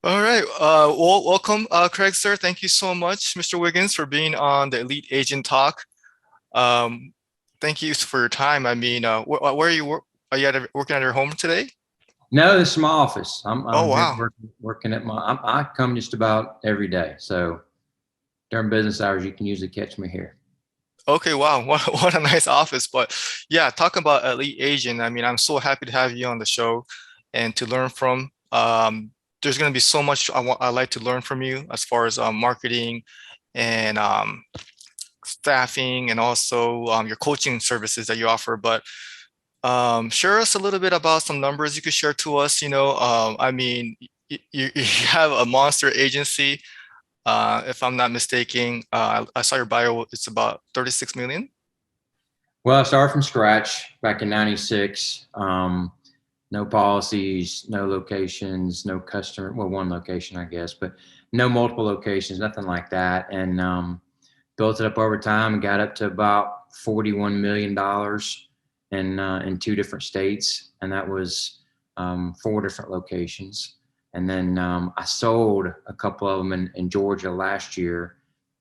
All right. Well, welcome, Craig, sir. Thank you so much, Mr. Wiggins, for being on the Elite Agent Talk. Um, Thank you for your time. I mean, where are you? Are you working at your home today? No, this is my office. Oh, I'm here wow. working at I come just about every day. So during business hours, you can usually catch me here. Okay, wow. What a nice office. But yeah, talk about Elite Agent. I mean, I'm so happy to have you on the show and to learn from. There's going to be so much I'd like to learn from you as far as marketing and staffing and also your coaching services that you offer. But share us a little bit about some numbers you could share to us. I mean, you have a monster agency, if I'm not mistaken. I saw your bio, it's about 36 million. Well, I started from scratch back in '96. No policies, no locations, no customer. Well, one location, I guess, but no multiple locations, nothing like that. And built it up over time and got up to about $41 million in two different states, and that was four different locations. And then I sold a couple of them in Georgia last year,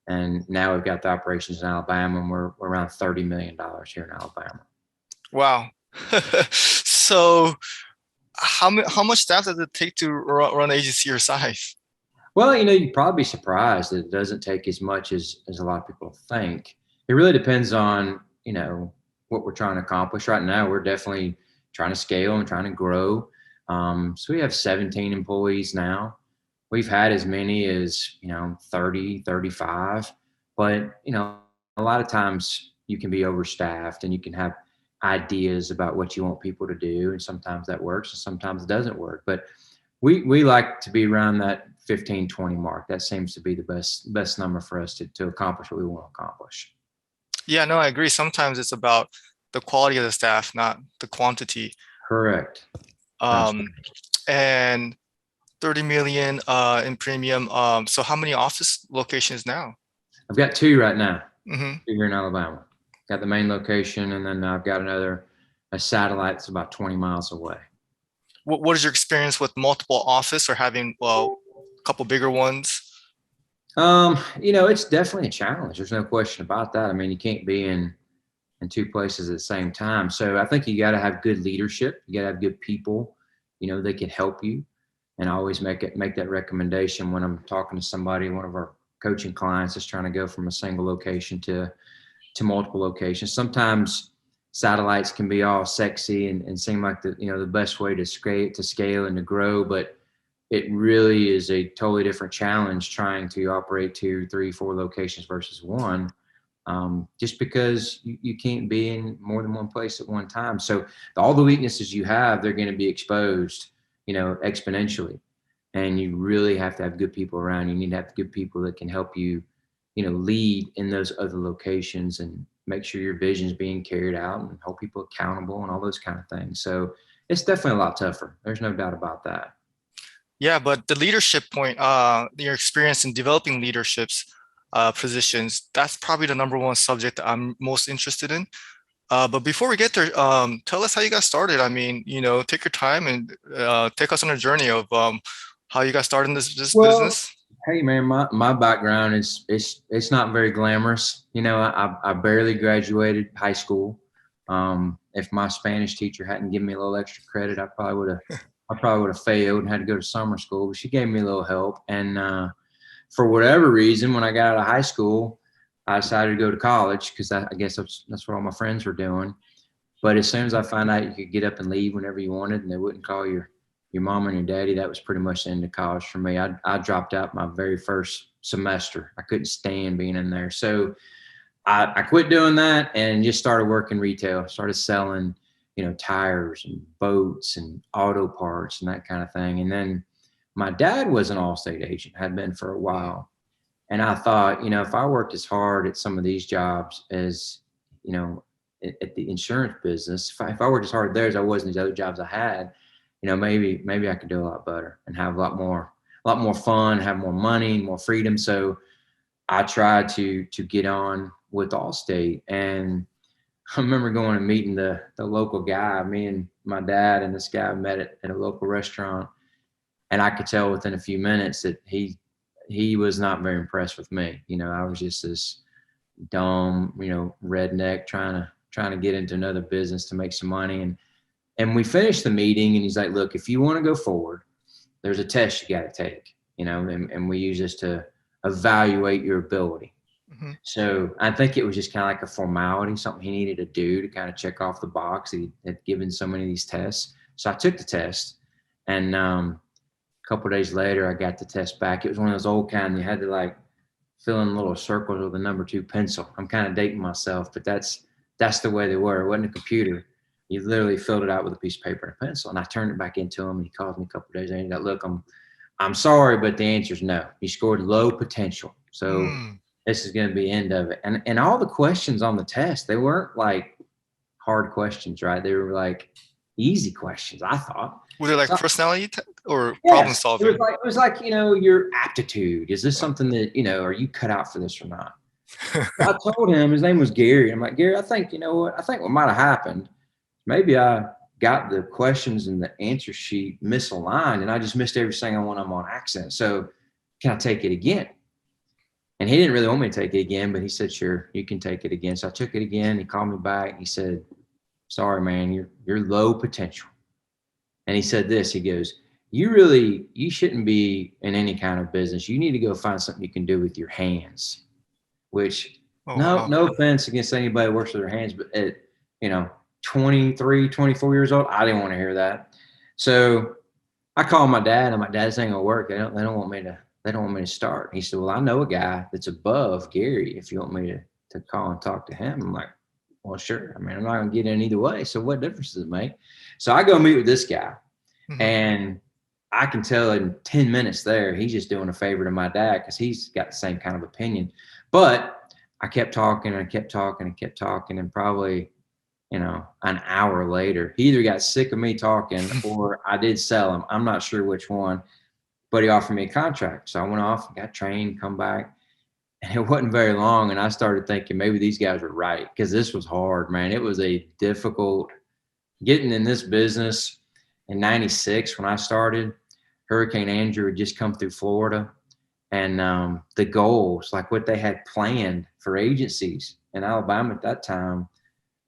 and now we've got the operations in Alabama, and we're around $30 million here in Alabama. Wow. So how much staff does it take to run an agency your size? Well, you'd probably be surprised that it doesn't take as much as a lot of people think. It really depends on, what we're trying to accomplish. Right now, we're definitely trying to scale and trying to grow. So we have 17 employees now. We've had as many as, 30, 35, but, a lot of times you can be overstaffed and you can have ideas about what you want people to do. And sometimes that works and sometimes it doesn't work. But we like to be around that 15, 20 mark. That seems to be the best number for us to accomplish what we want to accomplish. Yeah, no, I agree. Sometimes it's about the quality of the staff, not the quantity. Correct. Um, Absolutely. and 30 million in premium. So how many office locations now? I've got two right now, Hmm. two here in Alabama. Got the main location, and then I've got a satellite that's about 20 miles away. What is your experience with multiple office or having, well, a couple bigger ones? It's definitely a challenge. There's no question about that. I mean, you can't be in two places at the same time. So I think you got to have good leadership. You got to have good people. They can help you. And I always make that recommendation when I'm talking to somebody, one of our coaching clients is trying to go from a single location to multiple locations. Sometimes satellites can be all sexy and seem like the best way to scale and to grow, but it really is a totally different challenge trying to operate two, three, four locations versus one. Just because you can't be in more than one place at one time. So all the weaknesses you have, they're going to be exposed, exponentially. And you really have to have good people around. You need to have good people that can help you, lead in those other locations and make sure your vision is being carried out and hold people accountable and all those kind of things. So it's definitely a lot tougher. There's no doubt about that. Yeah, but the leadership point, your experience in developing leaderships positions, that's probably the number one subject that I'm most interested in. But before we get there, tell us how you got started. I mean, take your time and take us on a journey of how you got started in this Well, business. hey man, my background is it's not very glamorous. I barely graduated high school. If my Spanish teacher hadn't given me a little extra credit, I probably would have failed and had to go to summer school. But she gave me a little help, and for whatever reason, when I got out of high school, I decided to go to college because I guess that's what all my friends were doing. But as soon as I found out you could get up and leave whenever you wanted, and they wouldn't call your mom and your daddy, that was pretty much the end of college for me. I dropped out my very first semester. I couldn't stand being in there, so I quit doing that and just started working retail. Started selling, tires and boats and auto parts and that kind of thing. And then my dad was an Allstate agent, had been for a while. And I thought, if I worked as hard at some of these jobs as, you know, at the insurance business, if I worked as hard there as I was in these other jobs I had, maybe I could do a lot better and have a lot more fun, have more money, more freedom. So I tried to get on with Allstate, and I remember going and meeting the local guy. Me and my dad and this guy met at a local restaurant, And I could tell within a few minutes that he was not very impressed with me. I was just this dumb, redneck trying to get into another business to make some money. And we finished the meeting, and he's like, look, if you want to go forward, there's a test you got to take, and we use this to evaluate your ability. Mhm. So I think it was just kind of like a formality, something he needed to do to kind of check off the box. He had given so many of these tests. So I took the test, and a couple of days later, I got the test back. It was one of those old kind you had to like fill in little circles with a number 2 pencil. I'm kind of dating myself, but that's the way they were. It wasn't a computer. You literally filled it out with a piece of paper and a pencil. And I turned it back into him, and he called me a couple of days later. And he said, look, I'm sorry, but the answer is no. You scored low potential. So Mm. this is going to be the end of it. And all the questions on the test, they weren't like hard questions, right? They were like easy questions, I thought. Were they like So personality or problem yes, it was solving? like your aptitude. Is this something that are you cut out for this or not? I told him his name was Gary. I'm like, Gary, I think I think what might have happened. Maybe I got the questions and the answer sheet misaligned, and I just missed every single one of them on accident. So can I take it again? And he didn't really want me to take it again, but he said, sure, you can take it again. So I took it again. He called me back. And he said, sorry, man, you're low potential. And he said this, he goes, you shouldn't be in any kind of business. You need to go find something you can do with your hands, which Oh, wow. no offense against anybody who works with their hands, but at, you know, 23, 24 years old, I didn't want to hear that. So I called my dad, and my dad, this ain't gonna work. They don't want me to start. He said, well, I know a guy that's above Gary. If you want me to call and talk to him, I'm like, well, sure. I mean, I'm not gonna get in either way. So what difference does it make? So I go meet with this guy, Mhm. and I can tell in 10 minutes there, he's just doing a favor to my dad because he's got the same kind of opinion. But I kept talking and I kept talking and kept talking, and probably, an hour later, he either got sick of me talking or I did sell him. I'm not sure which one, but he offered me a contract. So I went off and got trained, come back, and it wasn't very long. And I started thinking maybe these guys were right, because this was hard, man. It was a difficult getting in this business in 96 when I started. Hurricane Andrew had just come through Florida, and the goals, like what they had planned for agencies in Alabama at that time,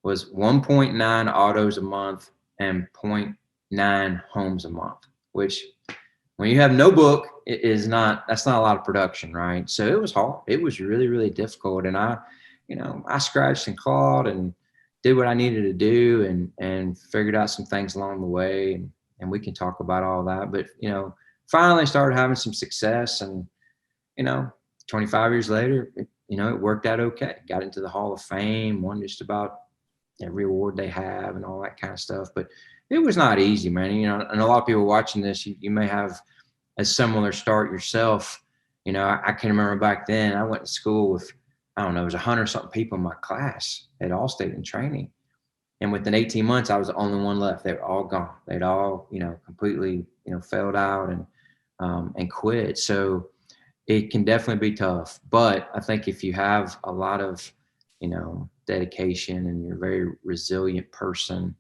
was 1.9 autos a month and zero point 0.9 homes a month, which when you have no book, that's not a lot of production, right? So it was hard. It was really, really difficult. And I scratched and clawed and did what I needed to do, and figured out some things along the way. And we can talk about all that. But, finally started having some success, and, you know, 25 years later, it worked out okay. Got into the Hall of Fame, won just about every award they have and all that kind of stuff. But it was not easy, man. And a lot of people watching this, you may have a similar start yourself. I can remember back then I went to school with, I don't know, it was 100 something people in my class at Allstate in training. And within 18 months, I was the only one left. They were all gone. They'd all, completely, failed out and quit. So it can definitely be tough. But I think if you have a lot of, dedication, and you're a very resilient person,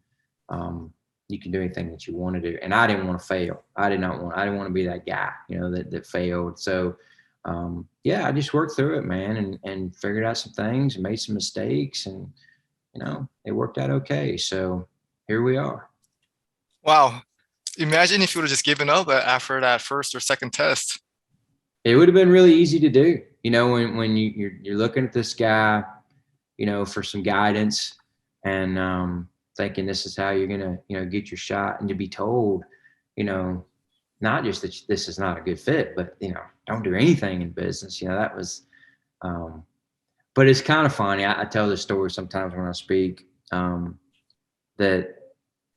you can do anything that you want to do. And I didn't want to fail. I didn't want to be that guy, that failed. So, yeah, I just worked through it, man, and figured out some things and made some mistakes, and, it worked out okay. So here we are. Wow. Imagine if you would have just given up after that first or second test. It would have been really easy to do, when you're looking at this guy, for some guidance, and thinking this is how you're gonna, get your shot, and to be told, you know, not just that this is not a good fit, but don't do anything in business. That was. Um, but it's kind of funny. I tell this story sometimes when I speak. That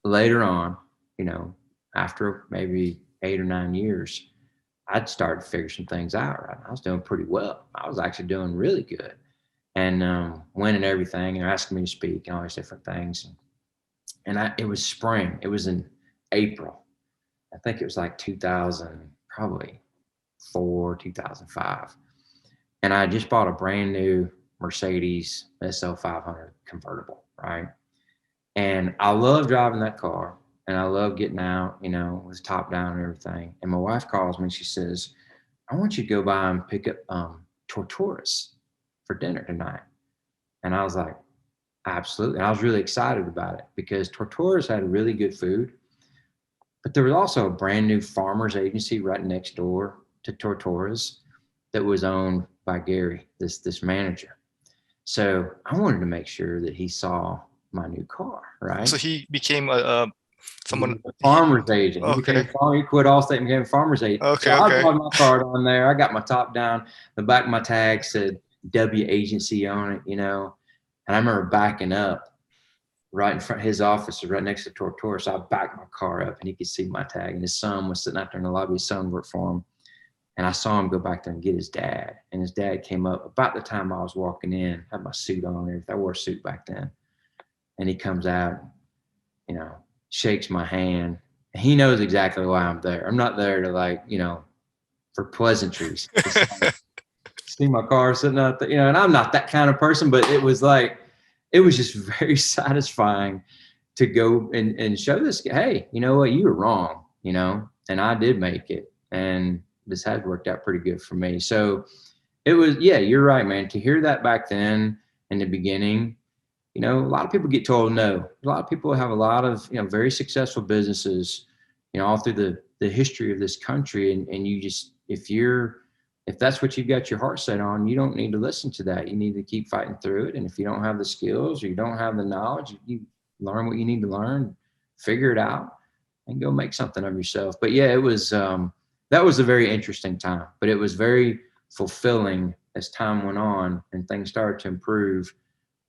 later on, you know, after maybe 8 or 9 years, I'd started to figure some things out. Right, I was doing pretty well. I was actually doing really good, and winning everything. And they're asking me to speak and all these different things. It was spring. It was in April. I think it was like 2000, probably 2005. And I just bought a brand new Mercedes SL 500 convertible, right? And I love driving that car. and I love getting out, with top down and everything. And my wife calls me. She says, "I want you to go by and pick up tortillas for dinner tonight." And I was like, "Absolutely." And I was really excited about it because tortillas had really good food, but there was also a brand new farmers agency right next door to tortillas that was owned by Gary, this manager. So I wanted to make sure that he saw my new car, right? So he became He someone was a he farmer's agent. He became okay. a farmer. He quit Allstate and became a farmer's agent. So Okay, I okay. brought my card on there. I got my top down. The back of my tag said W Agency on it. And I remember backing up right in front. His office was right next to Tortora. So I backed my car up and he could see my tag. And his son was sitting out there in the lobby. His son worked for him. And I saw him go back there and get his dad. And his dad came up about the time I was walking in, had my suit on and everything. I wore a suit back then. And he comes out, you know, shakes my hand. He knows exactly why I'm there. I'm not there to for pleasantries. It's like, see my car sitting out there, and I'm not that kind of person, but it was just very satisfying to go and show this guy, hey, you know what, you were wrong, and I did make it. And this has worked out pretty good for me. So it was, yeah, you're right, man. To hear that back then in the beginning, a lot of people get told no. A lot of people have a lot of, very successful businesses, all through the history of this country. And you just, if that's what you've got your heart set on, you don't need to listen to that. You need to keep fighting through it. And if you don't have the skills or you don't have the knowledge, you learn what you need to learn, figure it out, and go make something of yourself. But yeah, that was a very interesting time, but it was very fulfilling as time went on and things started to improve.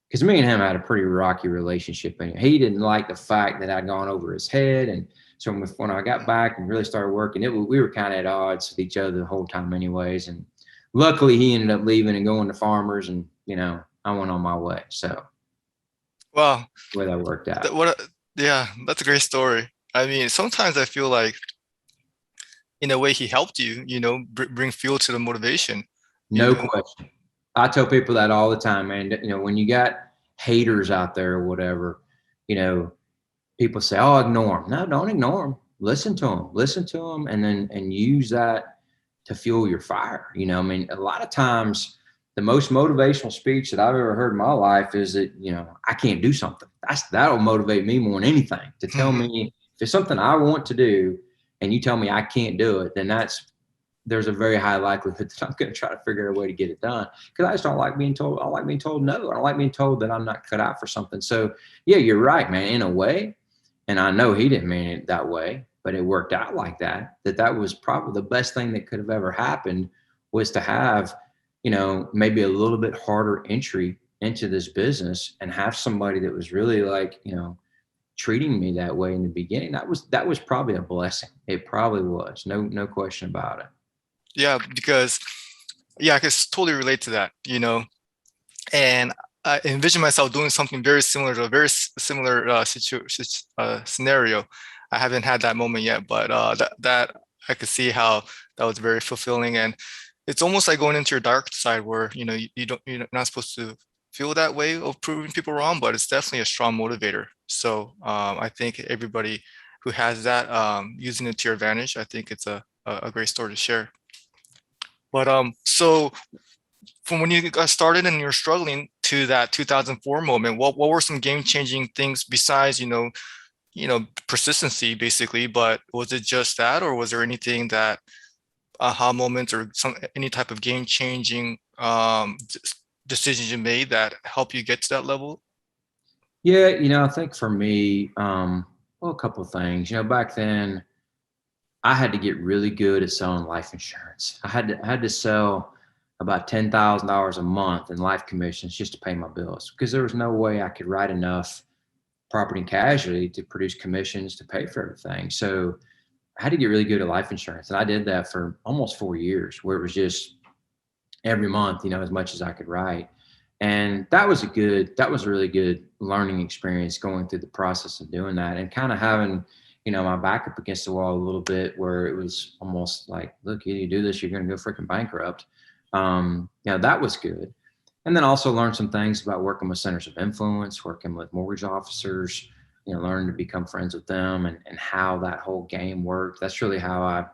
Because me and him had a pretty rocky relationship. And he didn't like the fact that I'd gone over his head. And so when I got back and really started working, we were kind of at odds with each other the whole time anyways. And luckily he ended up leaving and going to Farmers, and, I went on my way. So Wow. the way that worked out. Yeah, that's a great story. I mean, sometimes I feel like in a way he helped you, bring fuel to the motivation, you No know. question. I tell people that all the time, man. When you got haters out there or whatever, people say, "Oh, ignore them." No, don't ignore them. Listen to them, and use that to fuel your fire. I mean, a lot of times the most motivational speech that I've ever heard in my life is that, I can't do something. That'll motivate me more than anything, to tell me if it's something I want to do and you tell me I can't do it, then there's a very high likelihood that I'm going to try to figure out a way to get it done, because I just don't like being told. I don't like being told no. I don't like being told that I'm not cut out for something. So yeah, you're right, man, in a way. And I know he didn't mean it that way, but it worked out like that. That was probably the best thing that could have ever happened, was to have, maybe a little bit harder entry into this business and have somebody that was really treating me that way in the beginning. That was probably a blessing. It probably was. No question about it. Yeah, because I can totally relate to that, and I envision myself doing something very similar to a very similar scenario. I haven't had that moment yet, but that I could see how that was very fulfilling. And it's almost like going into your dark side where, you're not supposed to feel that way of proving people wrong, but it's definitely a strong motivator. So I think everybody who has that, using it to your advantage, I think it's a great story to share. But so from when you got started and you're struggling to that 2004 moment, what were some game-changing things besides, persistency basically, but was it just that, or was there anything that aha moments or any type of game-changing decisions you made that helped you get to that level? Yeah, I think for me, well, a couple of things. Back then, I had to get really good at selling life insurance. I had to sell about $10,000 a month in life commissions just to pay my bills, because there was no way I could write enough property and casualty to produce commissions to pay for everything. So I had to get really good at life insurance, and I did that for almost 4 years, where it was just every month, as much as I could write. And that was a really good learning experience, going through the process of doing that and kind of having, my back up against the wall a little bit, where it was almost like, look, you do this, you're going to go freaking bankrupt. That was good. And then also learn some things about working with centers of influence, working with mortgage officers, learning to become friends with them and how that whole game worked. That's really how I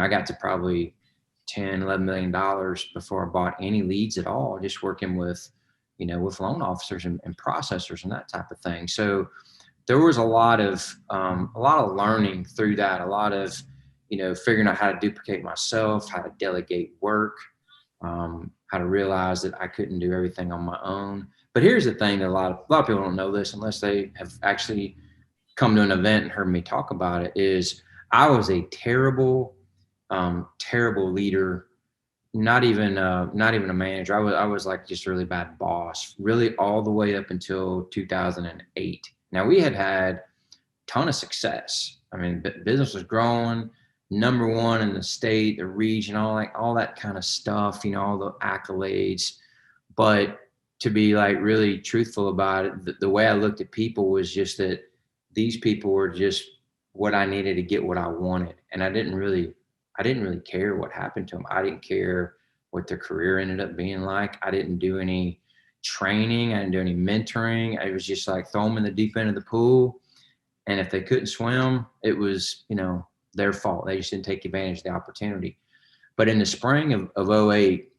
got to probably 10, $11 million before I bought any leads at all, just working with, with loan officers and processors and that type of thing. So there was a lot of learning through that, a lot of, figuring out how to duplicate myself, how to delegate work, how to realize that I couldn't do everything on my own. But here's the thing that a lot of people don't know this unless they have actually come to an event and heard me talk about it, is I was a terrible, terrible leader. Not even a manager. I was like just a really bad boss, really all the way up until 2008. Now we had a ton of success. I mean, business was growing, number one in the state, the region, all that kind of stuff, all the accolades. But to be like really truthful about it, the way I looked at people was just that these people were just what I needed to get what I wanted. And I didn't really care what happened to them. I didn't care what their career ended up being like. I didn't do any training. I didn't do any mentoring. I was just like, throw them in the deep end of the pool. And if they couldn't swim, it was, their fault. They just didn't take advantage of the opportunity. But in the spring of '08,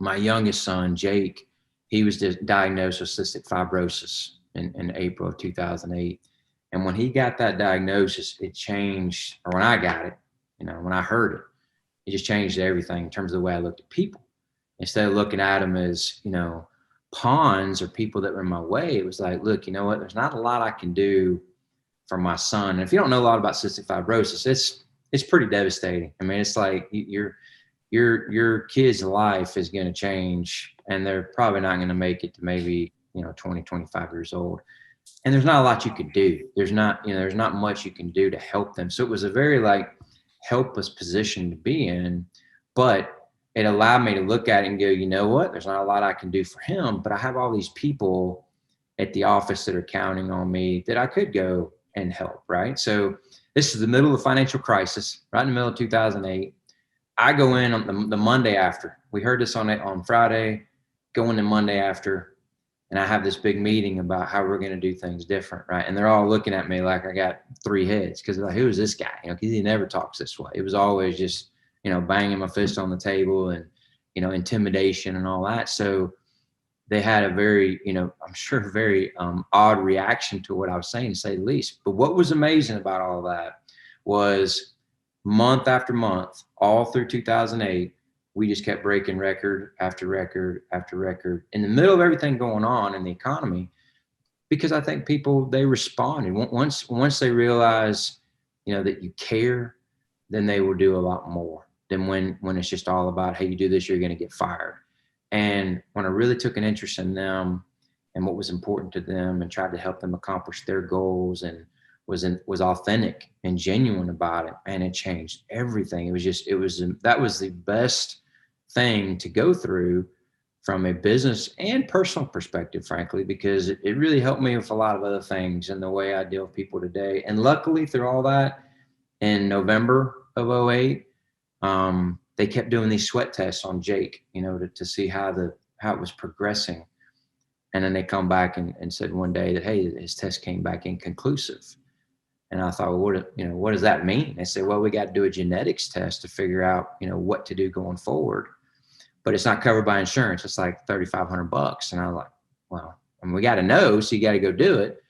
my youngest son, Jake, he was diagnosed with cystic fibrosis in April of 2008. And when he got that diagnosis, it changed, or when I got it, when I heard it, it just changed everything in terms of the way I looked at people. Instead of looking at them as, pawns or people that were in my way, it was like, look, you know what, there's not a lot I can do for my son. And if you don't know a lot about cystic fibrosis, it's pretty devastating. I mean, it's like your kid's life is going to change, and they're probably not going to make it to maybe, 20, 25 years old. And there's not a lot you could do. There's not much you can do to help them. So it was a very like helpless position to be in, but it allowed me to look at it and go, you know what, there's not a lot I can do for him, but I have all these people at the office that are counting on me that I could go and help. Right. So this is the middle of the financial crisis, right in the middle of 2008. I go in on the Monday after. We heard this on Friday, go in the Monday after, and I have this big meeting about how we're going to do things different, right? And they're all looking at me like I got three heads, because they're like, who is this guy? Because he never talks this way. It was always just, banging my fist on the table and, intimidation and all that. So they had a very, I'm sure very odd reaction to what I was saying, to say the least. But what was amazing about all of that was month after month, all through 2008, we just kept breaking record after record after record in the middle of everything going on in the economy, because I think people, they responded. Once they realize, that you care, then they will do a lot more than when it's just all about, hey, you do this, you're going to get fired. And when I really took an interest in them and what was important to them and tried to help them accomplish their goals and was authentic and genuine about it, and it changed everything. That was the best thing to go through from a business and personal perspective, frankly, because it really helped me with a lot of other things in the way I deal with people today. And luckily through all that, in November of '08, they kept doing these sweat tests on Jake, to see how it was progressing. And then they come back and said one day that, hey, his test came back inconclusive. And I thought, well, what does that mean? They said, well, we got to do a genetics test to figure out, what to do going forward. But it's not covered by insurance. It's like $3,500. And I was like, well, we got to know, so you got to go do it.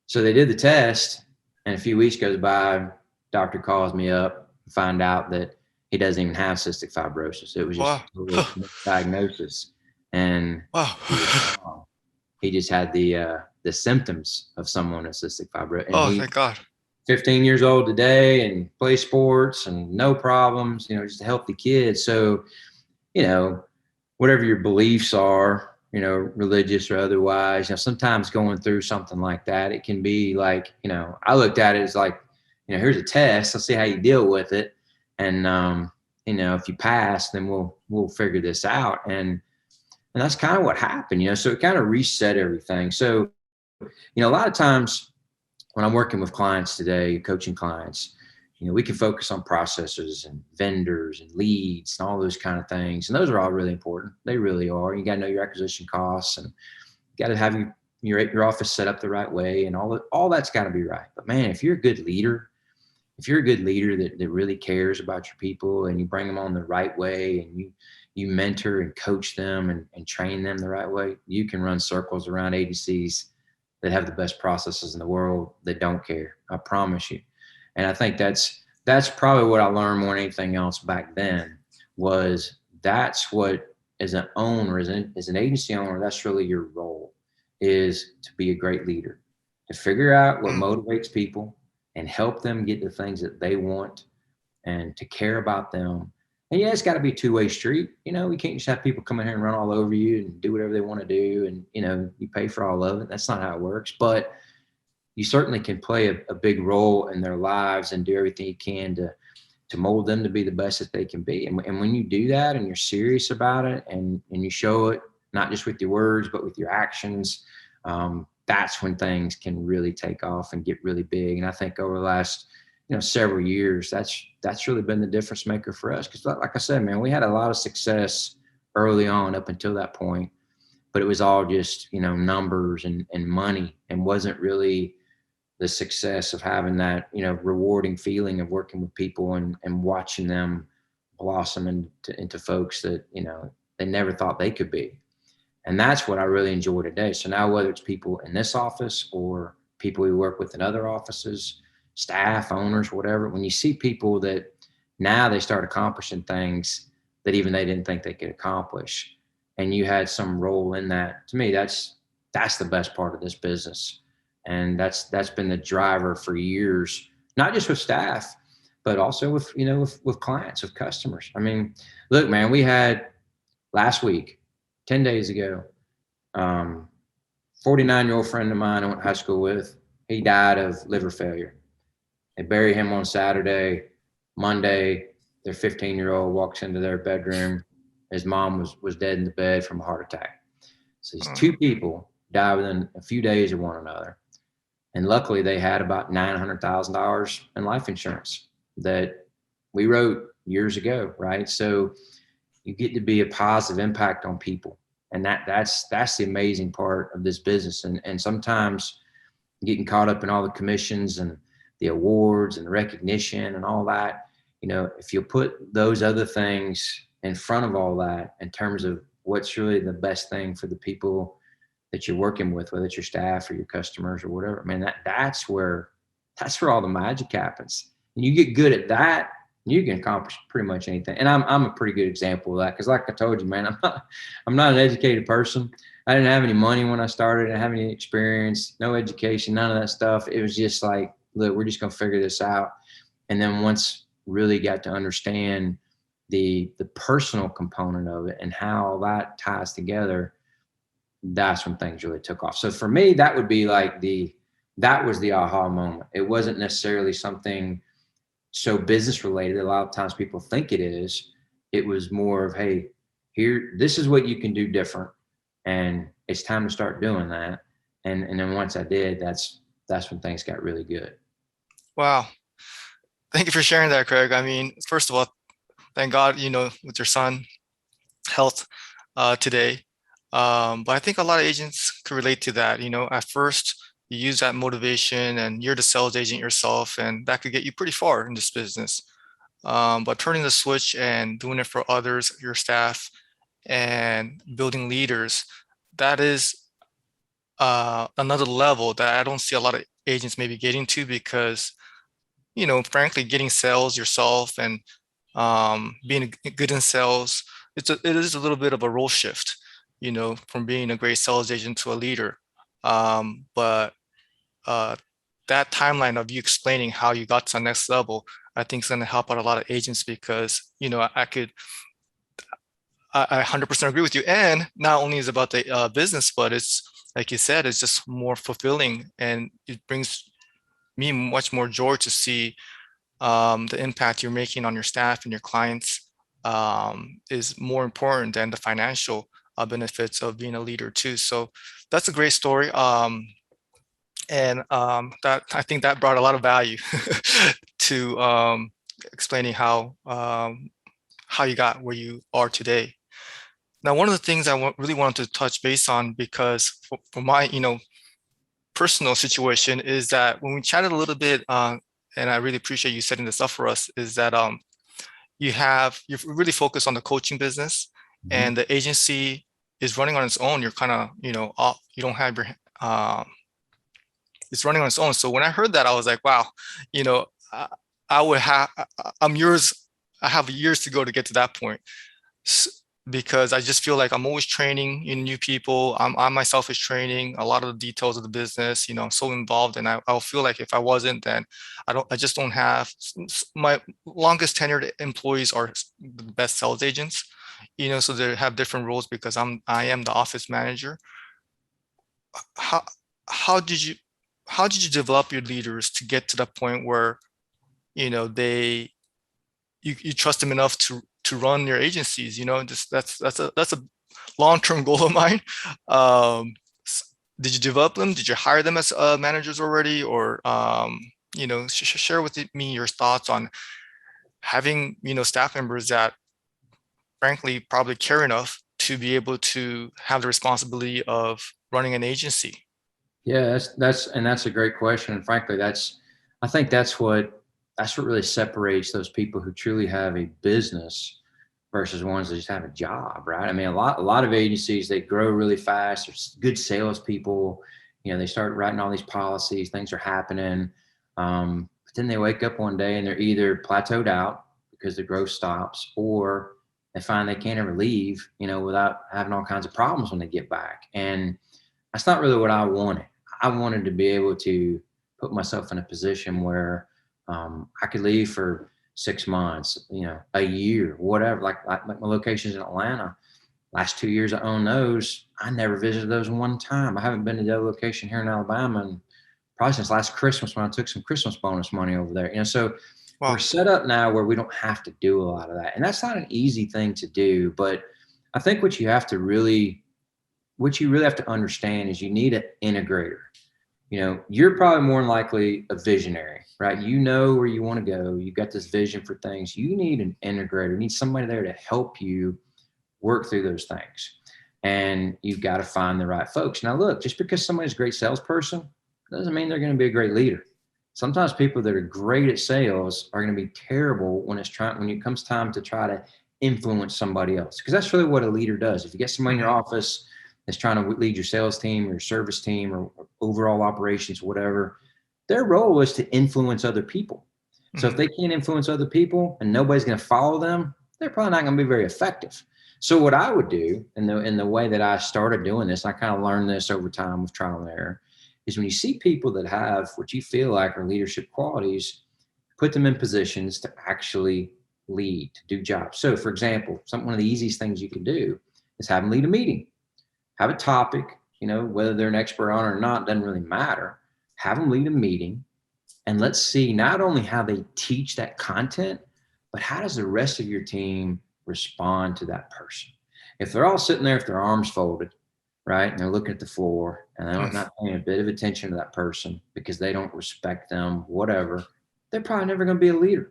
So they did the test, and a few weeks goes by, doctor calls me up, find out that he doesn't even have cystic fibrosis. It was just a diagnosis. And Wow. he just had the symptoms of someone with cystic fibrosis. And Oh, thank God. 15 years old today and play sports and no problems, just a healthy kid. So, whatever your beliefs are, religious or otherwise, sometimes going through something like that, it can be like, I looked at it as like, here's a test. Let's see how you deal with it. And, if you pass, then we'll figure this out. And that's kind of what happened, so it kind of reset everything. So, a lot of times when I'm working with clients today, coaching clients, we can focus on processes and vendors and leads and all those kind of things. And those are all really important. They really are. You got to know your acquisition costs, and you got to have your office set up the right way, and all that's got to be right. But man, if you're a good leader, if you're a good leader that really cares about your people, and you bring them on the right way, and you mentor and coach them and train them the right way, you can run circles around agencies that have the best processes in the world that don't care. I promise you. And I think that's probably what I learned more than anything else back then, was that's what, as an owner, as an agency owner, that's really your role, is to be a great leader, to figure out what Mm, motivates people and help them get the things that they want, and to care about them. And yeah, it's got to be a two-way street. We can't just have people come in here and run all over you and do whatever they want to do, and you pay for all of it. That's not how it works. But you certainly can play a big role in their lives and do everything you can to mold them to be the best that they can be. And when you do that and you're serious about it, and you show it not just with your words but with your actions, that's when things can really take off and get really big. And I think over the last several years, that's really been the difference maker for us. Because like I said, man, we had a lot of success early on up until that point, but it was all just numbers and money, and wasn't really the success of having that rewarding feeling of working with people and watching them blossom into folks that they never thought they could be. And that's what I really enjoy today. So now, whether it's people in this office or people we work with in other offices, staff, owners, whatever, when you see people that now they start accomplishing things that even they didn't think they could accomplish, and you had some role in that, to me, that's the best part of this business. And that's been the driver for years, not just with staff, but also with clients, with customers. I mean, look, man, we had last week, 10 days ago, 49-year-old friend of mine I went to high school with, he died of liver failure. They bury him on Saturday. Monday, their 15-year-old walks into their bedroom. His mom was dead in the bed from a heart attack. So these mm, two people died within a few days of one another. And luckily, they had about $900,000 in life insurance that we wrote years ago, right? So you get to be a positive impact on people, and that's the amazing part of this business. And sometimes getting caught up in all the commissions and the awards and the recognition and all that, if you put those other things in front of all that, in terms of what's really the best thing for the people that you're working with, whether it's your staff or your customers or whatever, man, that's where all the magic happens. And you get good at that, you can accomplish pretty much anything. And I'm a pretty good example of that, because like I told you, man, I'm not an educated person. I didn't have any money when I started. I didn't have any experience, no education, none of that stuff. It was just like, look, we're just gonna figure this out. And then once really got to understand the personal component of it and how that ties together, that's when things really took off. So for me, that would be like that was the aha moment. It wasn't necessarily something so business related. A lot of times people think it is. It was more of, hey, here, this is what you can do different, and it's time to start doing that. And then once I did, that's when things got really good. wow. Thank you for sharing that, Craig. I mean, first of all, thank God, with your son health today. But I think a lot of agents could relate to that. At first, you use that motivation and you're the sales agent yourself, and that could get you pretty far in this business. But turning the switch and doing it for others, your staff, and building leaders, that is another level that I don't see a lot of agents maybe getting to, because, frankly, getting sales yourself and being good in sales, it is a little bit of a role shift, from being a great sales agent to a leader. But uh, that timeline of you explaining how you got to the next level, I think is going to help out a lot of agents, because, I 100% agree with you. And not only is it about the business, but it's, like you said, it's just more fulfilling, and it brings me much more joy to see the impact you're making on your staff and your clients is more important than the financial benefits of being a leader too. So that's a great story. And that, I think that brought a lot of value to explaining how you got where you are today. Now, one of the things I really wanted to touch base on, because for my, personal situation is that when we chatted a little bit, and I really appreciate you setting this up for us, is that you're really focused on the coaching business, Mhm. and the agency is running on its own. You're kind of, you don't have your, um, it's running on its own. So when I heard that, I was like, wow, you know, I, I would have, I'm yours. I have years to go to get to that point. Because I just feel like I'm always training in new people. I myself is training a lot of the details of the business. I'm so involved, and I'll feel like if I wasn't, then I just don't have my longest tenured employees are the best sales agents. So they have different roles because I am the office manager. How how did you how did you develop your leaders to get to the point where they you trust them enough to run your agencies? Just that's a long-term goal of mine. um did you develop them? Did you hire them as managers already? Or share with me your thoughts on having staff members that frankly probably care enough to be able to have the responsibility of running an agency. Yeah, that's a great question. And frankly, I think that's what really separates those people who truly have a business versus ones that just have a job, right? I mean, a lot of agencies, they grow really fast. There's good salespeople, they start writing all these policies, things are happening. But then they wake up one day and they're either plateaued out because the growth stops, or they find they can't ever leave, without having all kinds of problems when they get back. And that's not really what I wanted. I wanted to be able to put myself in a position where I could leave for 6 months, a year, whatever. Like my locations in Atlanta, last 2 years I own those. I never visited those one time. I haven't been to the other location here in Alabama and probably since last Christmas when I took some Christmas bonus money over there. So we're Wow. set up now where we don't have to do a lot of that. And that's not an easy thing to do. But I think what you really have to understand is you need an integrator. You're probably more than likely a visionary, right? You know where you want to go. You've got this vision for things. You need an integrator. You need somebody there to help you work through those things. And you've got to find the right folks. Now, look, just because somebody's a great salesperson doesn't mean they're going to be a great leader. Sometimes people that are great at sales are going to be terrible when it comes time to try to influence somebody else. Because that's really what a leader does. If you get somebody in your Mhm. office that's trying to lead your sales team or your service team or overall operations, whatever, their role is to influence other people. So if Mhm. they can't influence other people and nobody's going to follow them, they're probably not going to be very effective. So what I would do, in the way that I started doing this, I kind of learned this over time with trial and error, is when you see people that have what you feel like are leadership qualities, put them in positions to actually lead, to do jobs. So for example, one of the easiest things you can do is have them lead a meeting. Have a topic, whether they're an expert on it or not, doesn't really matter. Have them lead a meeting, and let's see not only how they teach that content, but how does the rest of your team respond to that person? If they're all sitting there with their arms folded, right, and they're looking at the floor and they're Mhm. not paying a bit of attention to that person because they don't respect them, whatever, they're probably never going to be a leader.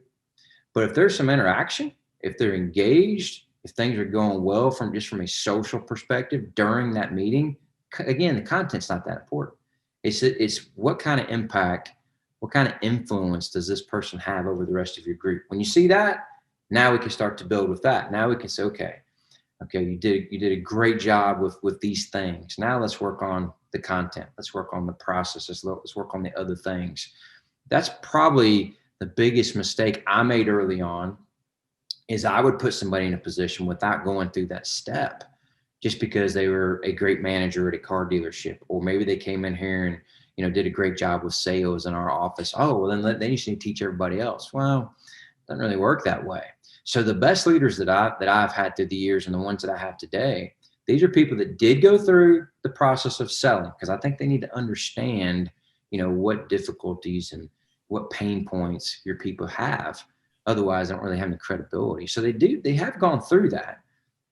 But if there's some interaction, if they're engaged, if things are going well from a social perspective during that meeting, again, the content's not that important. It's what kind of impact, what kind of influence does this person have over the rest of your group? When you see that, now we can start to build with that. Now we can say, okay, you did a great job with these things. Now let's work on the content. Let's work on the processes. Let's work on the other things. That's probably the biggest mistake I made early on, is I would put somebody in a position without going through that step just because they were a great manager at a car dealership, or maybe they came in here and did a great job with sales in our office. Oh, well, then you just need to teach everybody else. Well, it doesn't really work that way. So the best leaders that I've had through the years, and the ones that I have today, these are people that did go through the process of selling, because I think they need to understand what difficulties and what pain points your people have. Otherwise, they don't really have any credibility. So they have gone through that.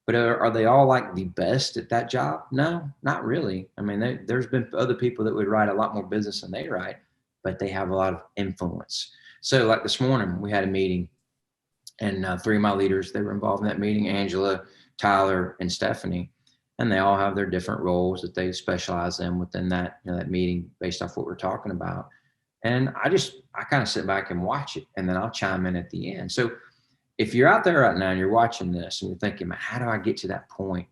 But are they all like the best at that job? No, not really. I mean, there's been other people that would write a lot more business than they write, but they have a lot of influence. So like this morning, we had a meeting, and three of my leaders, they were involved in that meeting: Angela, Tyler, and Stephanie. and they all have their different roles that they specialize in within that, that meeting based off what we're talking about. And I kind of sit back and watch it, and then I'll chime in at the end. So if you're out there right now and you're watching this and you're thinking, man, how do I get to that point?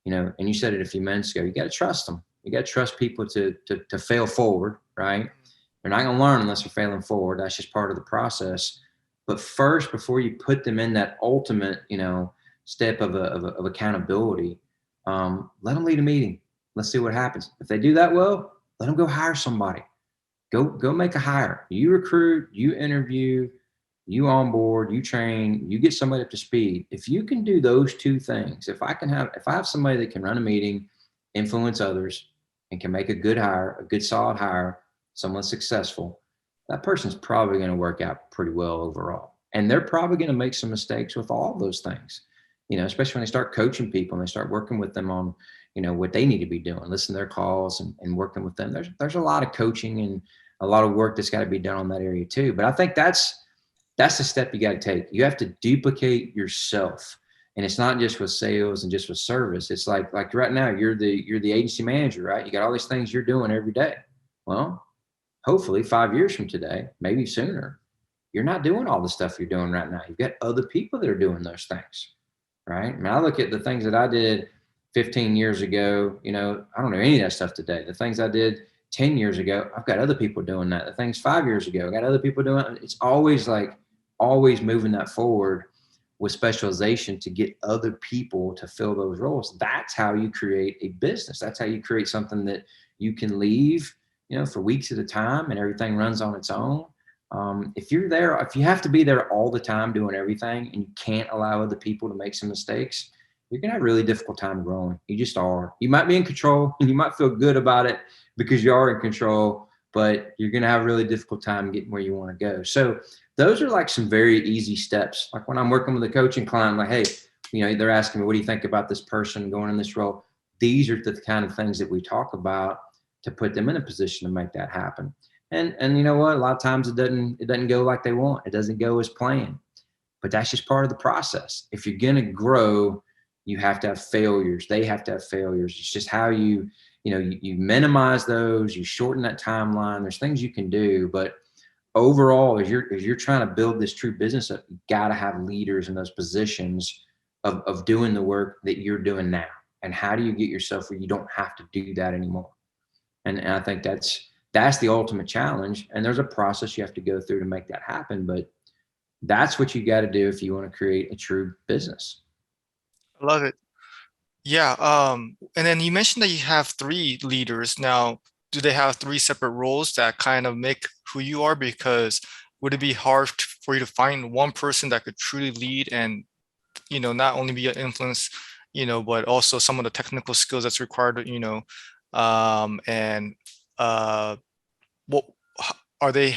And you said it a few minutes ago, you got to trust them. You got to trust people to fail forward, right? They're not going to learn unless they're failing forward. That's just part of the process. But first, before you put them in that ultimate, step of accountability, let them lead a meeting. Let's see what happens. If they do that well, let them go hire somebody. Go make a hire. You recruit, you interview, you onboard, you train, you get somebody up to speed. If you can do those two things, if I have somebody that can run a meeting, influence others, and can make a good hire, a good solid hire, someone successful, that person's probably going to work out pretty well overall. And they're probably going to make some mistakes with all those things, especially when they start coaching people and they start working with them on, what they need to be doing, listen to their calls and working with them. There's a lot of coaching and a lot of work that's got to be done on that area too. But I think that's the step you got to take. You have to duplicate yourself. And it's not just with sales and just with service. It's like right now, you're the agency manager, right? You got all these things you're doing every day. Well, hopefully 5 years from today, maybe sooner, you're not doing all the stuff you're doing right now. You've got other people that are doing those things, right? I mean, I look at the things that I did 15 years ago, I don't know any of that stuff today. The things I did 10 years ago, I've got other people doing that. The things 5 years ago, I got other people doing it. It's always moving that forward with specialization to get other people to fill those roles. That's how you create a business. That's how you create something that you can leave, for weeks at a time and everything runs on its own. If you have to be there all the time doing everything and you can't allow other people to make some mistakes, you're going to have a really difficult time growing. You just are. You might be in control and you might feel good about it because you are in control, but you're going to have a really difficult time getting where you want to go. So those are like some very easy steps. Like when I'm working with a coaching client, like, hey, they're asking me, what do you think about this person going in this role? These are the kind of things that we talk about to put them in a position to make that happen. And you know what? A lot of times it doesn't go like they want. It doesn't go as planned. But that's just part of the process. If you're going to grow, you have to have failures. They have to have failures. It's just how you minimize those, you shorten that timeline. There's things you can do, but overall, as you're trying to build this true business up, you got to have leaders in those positions of doing the work that you're doing now. And how do you get yourself where you don't have to do that anymore? And I think that's the ultimate challenge. And there's a process you have to go through to make that happen. But that's what you got to do if you want to create a true business. I love it. Yeah. And then you mentioned that you have 3 leaders. Now, do they have 3 separate roles that kind of make who you are? Because would it be hard for you to find one person that could truly lead and, not only be an influence, but also some of the technical skills that's required, and what are they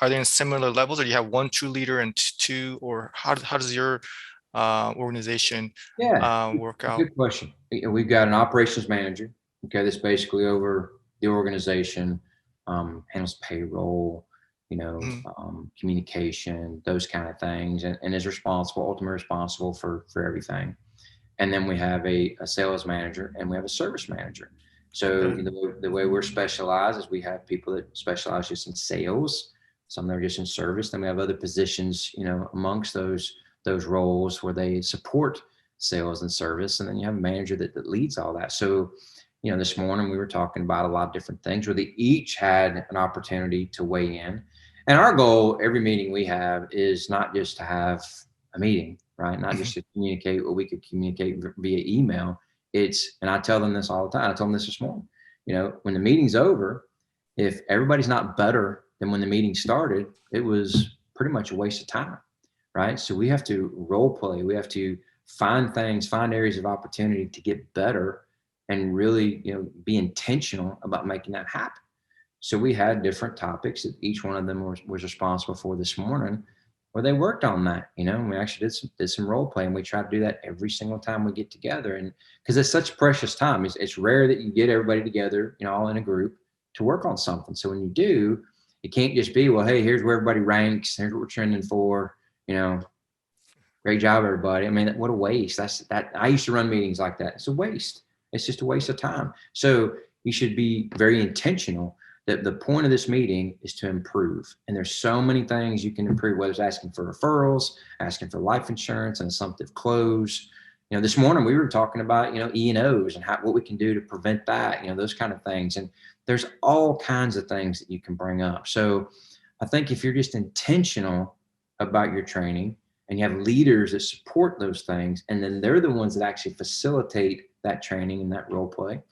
in similar levels, or do you have one true leader and 2, or how does your organization Yeah, work out? good question. We've got an operations manager, okay, that's basically over the organization, handles payroll, Mhm. communication, those kind of things, and is ultimately responsible for everything. And then we have a sales manager and we have a service manager. So Okay. the way we're specialized is we have people that specialize just in sales, some that are just in service. Then we have other positions, amongst those roles where they support sales and service. And then you have a manager that leads all that. So, this morning we were talking about a lot of different things where they each had an opportunity to weigh in. And our goal every meeting we have is not just to have a meeting, right? Not Mhm. just to communicate what we could communicate via email. And I tell them this all the time. I told them this morning, when the meeting's over, if everybody's not better than when the meeting started, it was pretty much a waste of time, right? So we have to role play. We have to find areas of opportunity to get better and really, be intentional about making that happen. So we had different topics that each one of them was responsible for this morning, where they worked on that, and we actually did some role play, and we try to do that every single time we get together. And because it's such precious time, it's rare that you get everybody together, all in a group to work on something. So when you do, it can't just be, well, hey, here's where everybody ranks, here's what we're trending for, great job, everybody. I mean, what a waste. That I used to run meetings like that. It's a waste. It's just a waste of time. So you should be very intentional that the point of this meeting is to improve. And there's so many things you can improve, whether it's asking for referrals, asking for life insurance, an assumptive close. This morning we were talking about, E&Os and what we can do to prevent that, those kind of things. And there's all kinds of things that you can bring up. So I think if you're just intentional about your training and you have leaders that support those things, and then they're the ones that actually facilitate that training and that role play,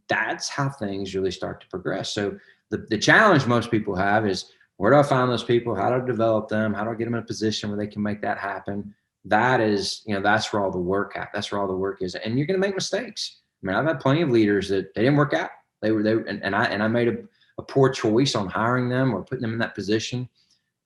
that's how things really start to progress. So the challenge most people have is, where do I find those people? How do I develop them? How do I get them in a position where they can make that happen? That is, that's where all the work at. That's where all the work is. And you're going to make mistakes. I mean, I've had plenty of leaders that they didn't work out. I made a poor choice on hiring them or putting them in that position.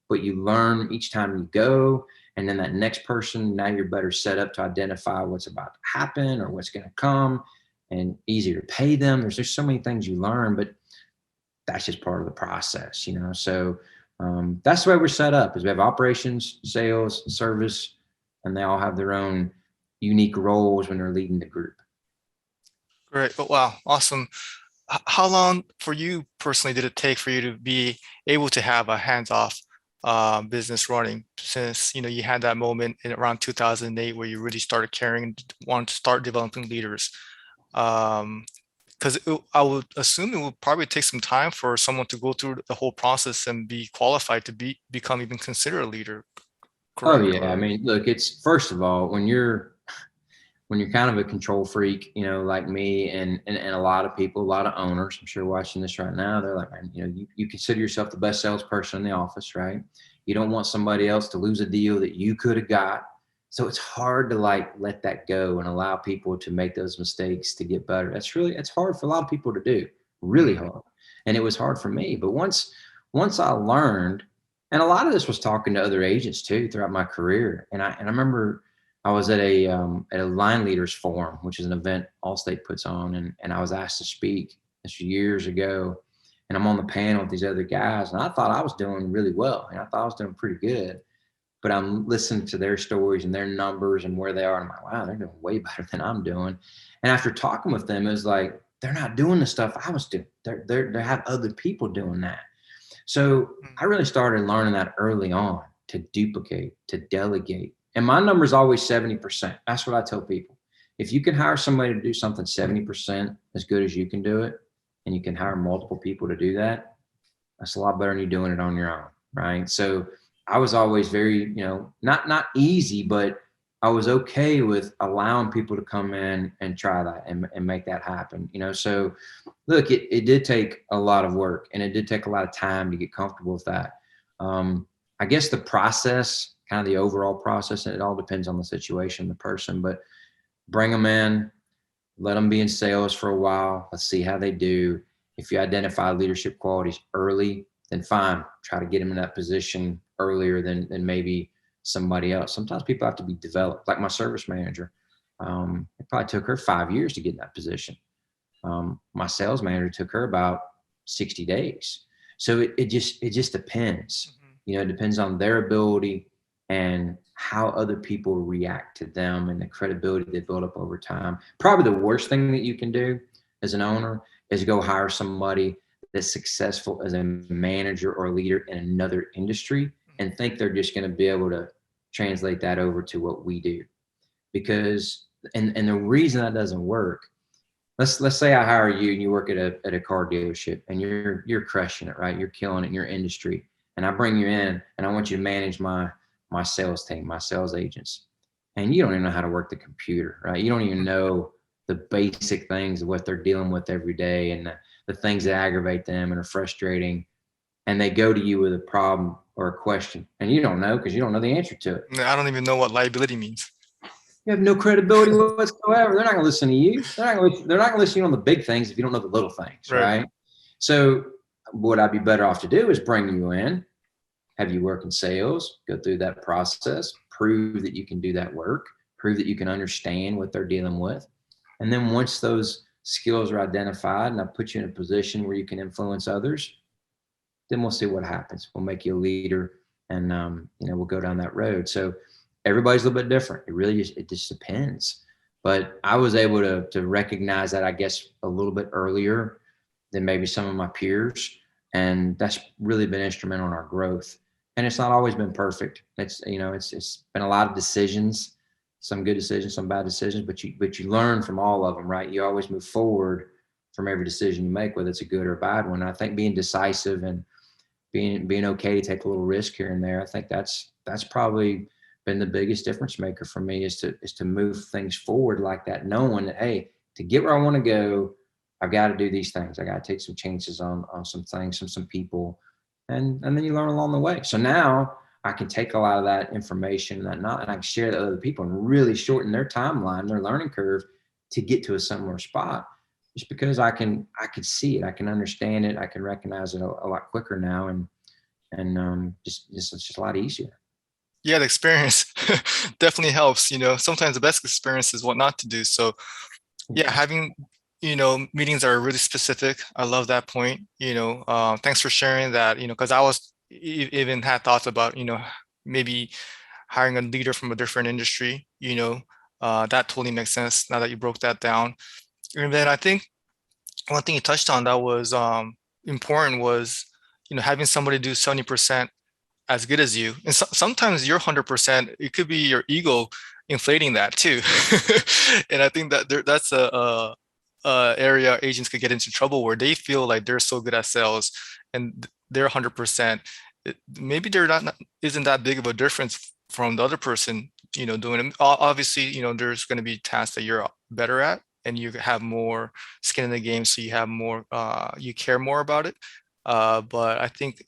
But you learn each time you go. And then that next person, now you're better set up to identify what's about to happen or what's going to come, and easier to pay them. There's just so many things you learn, but that's just part of the process, So that's the way we're set up. Is we have operations, sales, service, and they all have their own unique roles when they're leading the group. Great. Oh, wow. Awesome. How long for you personally did it take for you to be able to have a hands-off business running, since you had that moment in around 2008 where you really started caring and wanted to start developing leaders? Because I would assume it would probably take some time for someone to go through the whole process and be qualified to become even considered a leader. Correct? Oh yeah. I mean, look, it's, first of all, when you're kind of a control freak, like me and a lot of people, a lot of owners, I'm sure watching this right now, they're like, man, you consider yourself the best salesperson in the office, right? You don't want somebody else to lose a deal that you could have got. So it's hard to let that go and allow people to make those mistakes to get better. It's hard for a lot of people to do, really hard. And it was hard for me. But once I learned, and a lot of this was talking to other agents too throughout my career. And I remember I was at a line leaders forum, which is an event Allstate puts on. And I was asked to speak. This was years ago. And I'm on the panel with these other guys. And I thought I was doing really well. And I thought I was doing pretty good. But I'm listening to their stories and their numbers and where they are. And I'm like, wow, they're doing way better than I'm doing. And after talking with them, it was like, they're not doing the stuff I was doing. They have other people doing that. So I really started learning that early on, to duplicate, to delegate. And my number is always 70%. That's what I tell people. If you can hire somebody to do something 70% as good as you can do it, and you can hire multiple people to do that, that's a lot better than you doing it on your own, right? So I was always very, not easy, but I was okay with allowing people to come in and try that and make that happen, So look, it did take a lot of work, and it did take a lot of time to get comfortable with that. I guess the process, kind of the overall process, and it all depends on the situation, the person, but bring them in, let them be in sales for a while. Let's see how they do. If you identify leadership qualities early, then fine, try to get them in that position earlier than maybe somebody else. Sometimes people have to be developed, like my service manager. It probably took her 5 years to get in that position. My sales manager took her about 60 days. So it just depends. It depends on their ability and how other people react to them and the credibility they build up over time. Probably the worst thing that you can do as an owner is go hire somebody that's successful as a manager or a leader in another industry and think they're just going to be able to translate that over to what we do. Because, and the reason that doesn't work, let's say I hire you and you work at a car dealership and you're crushing it, right? You're killing it in your industry. And I bring you in and I want you to manage my sales team, my sales agents. And you don't even know how to work the computer, right? You don't even know the basic things of what they're dealing with every day and the things that aggravate them and are frustrating. And they go to you with a problem or a question and you don't know because you don't know the answer to it. I don't even know what liability means. You have no credibility whatsoever. They're not going to listen to you. They're not going to listen to you on the big things if you don't know the little things, right? So what I'd be better off to do is bring you in, have you work in sales, go through that process, prove that you can do that work, prove that you can understand what they're dealing with. And then once those skills are identified and I put you in a position where you can influence others, then we'll see what happens. We'll make you a leader and, we'll go down that road. So everybody's a little bit different. It just depends. but I was able to recognize that, I guess, a little bit earlier than maybe some of my peers. And that's really been instrumental in our growth. And it's not always been perfect. It's been a lot of decisions, some good decisions, some bad decisions, but you learn from all of them, right? You always move forward from every decision you make, whether it's a good or a bad one. I think being decisive and being okay to take a little risk here and there, I think that's probably been the biggest difference maker for me, is to move things forward like that, knowing that, hey, to get where I want to go, I've got to do these things. I got to take some chances on some things, some people, and then you learn along the way. So now I can take a lot of that information and I can share that with other people and really shorten their timeline, their learning curve, to get to a similar spot. Just because I can see it, I can understand it, I can recognize it a lot quicker now, and it's just a lot easier. Yeah, the experience definitely helps. Sometimes the best experience is what not to do. So yeah, having meetings that are really specific. I love that point. Thanks for sharing that. Because I was even had thoughts about maybe hiring a leader from a different industry. That totally makes sense now that you broke that down. And then I think one thing you touched on that was important was having somebody do 70% as good as you. And sometimes your 100%, it could be your ego inflating that too. And I think that that's a area agents could get into trouble where they feel like they're so good at sales and they're 100%. Maybe they're not isn't that big of a difference from the other person, doing it. Obviously, there's going to be tasks that you're better at and you have more skin in the game, so you have more, you care more about it. But I think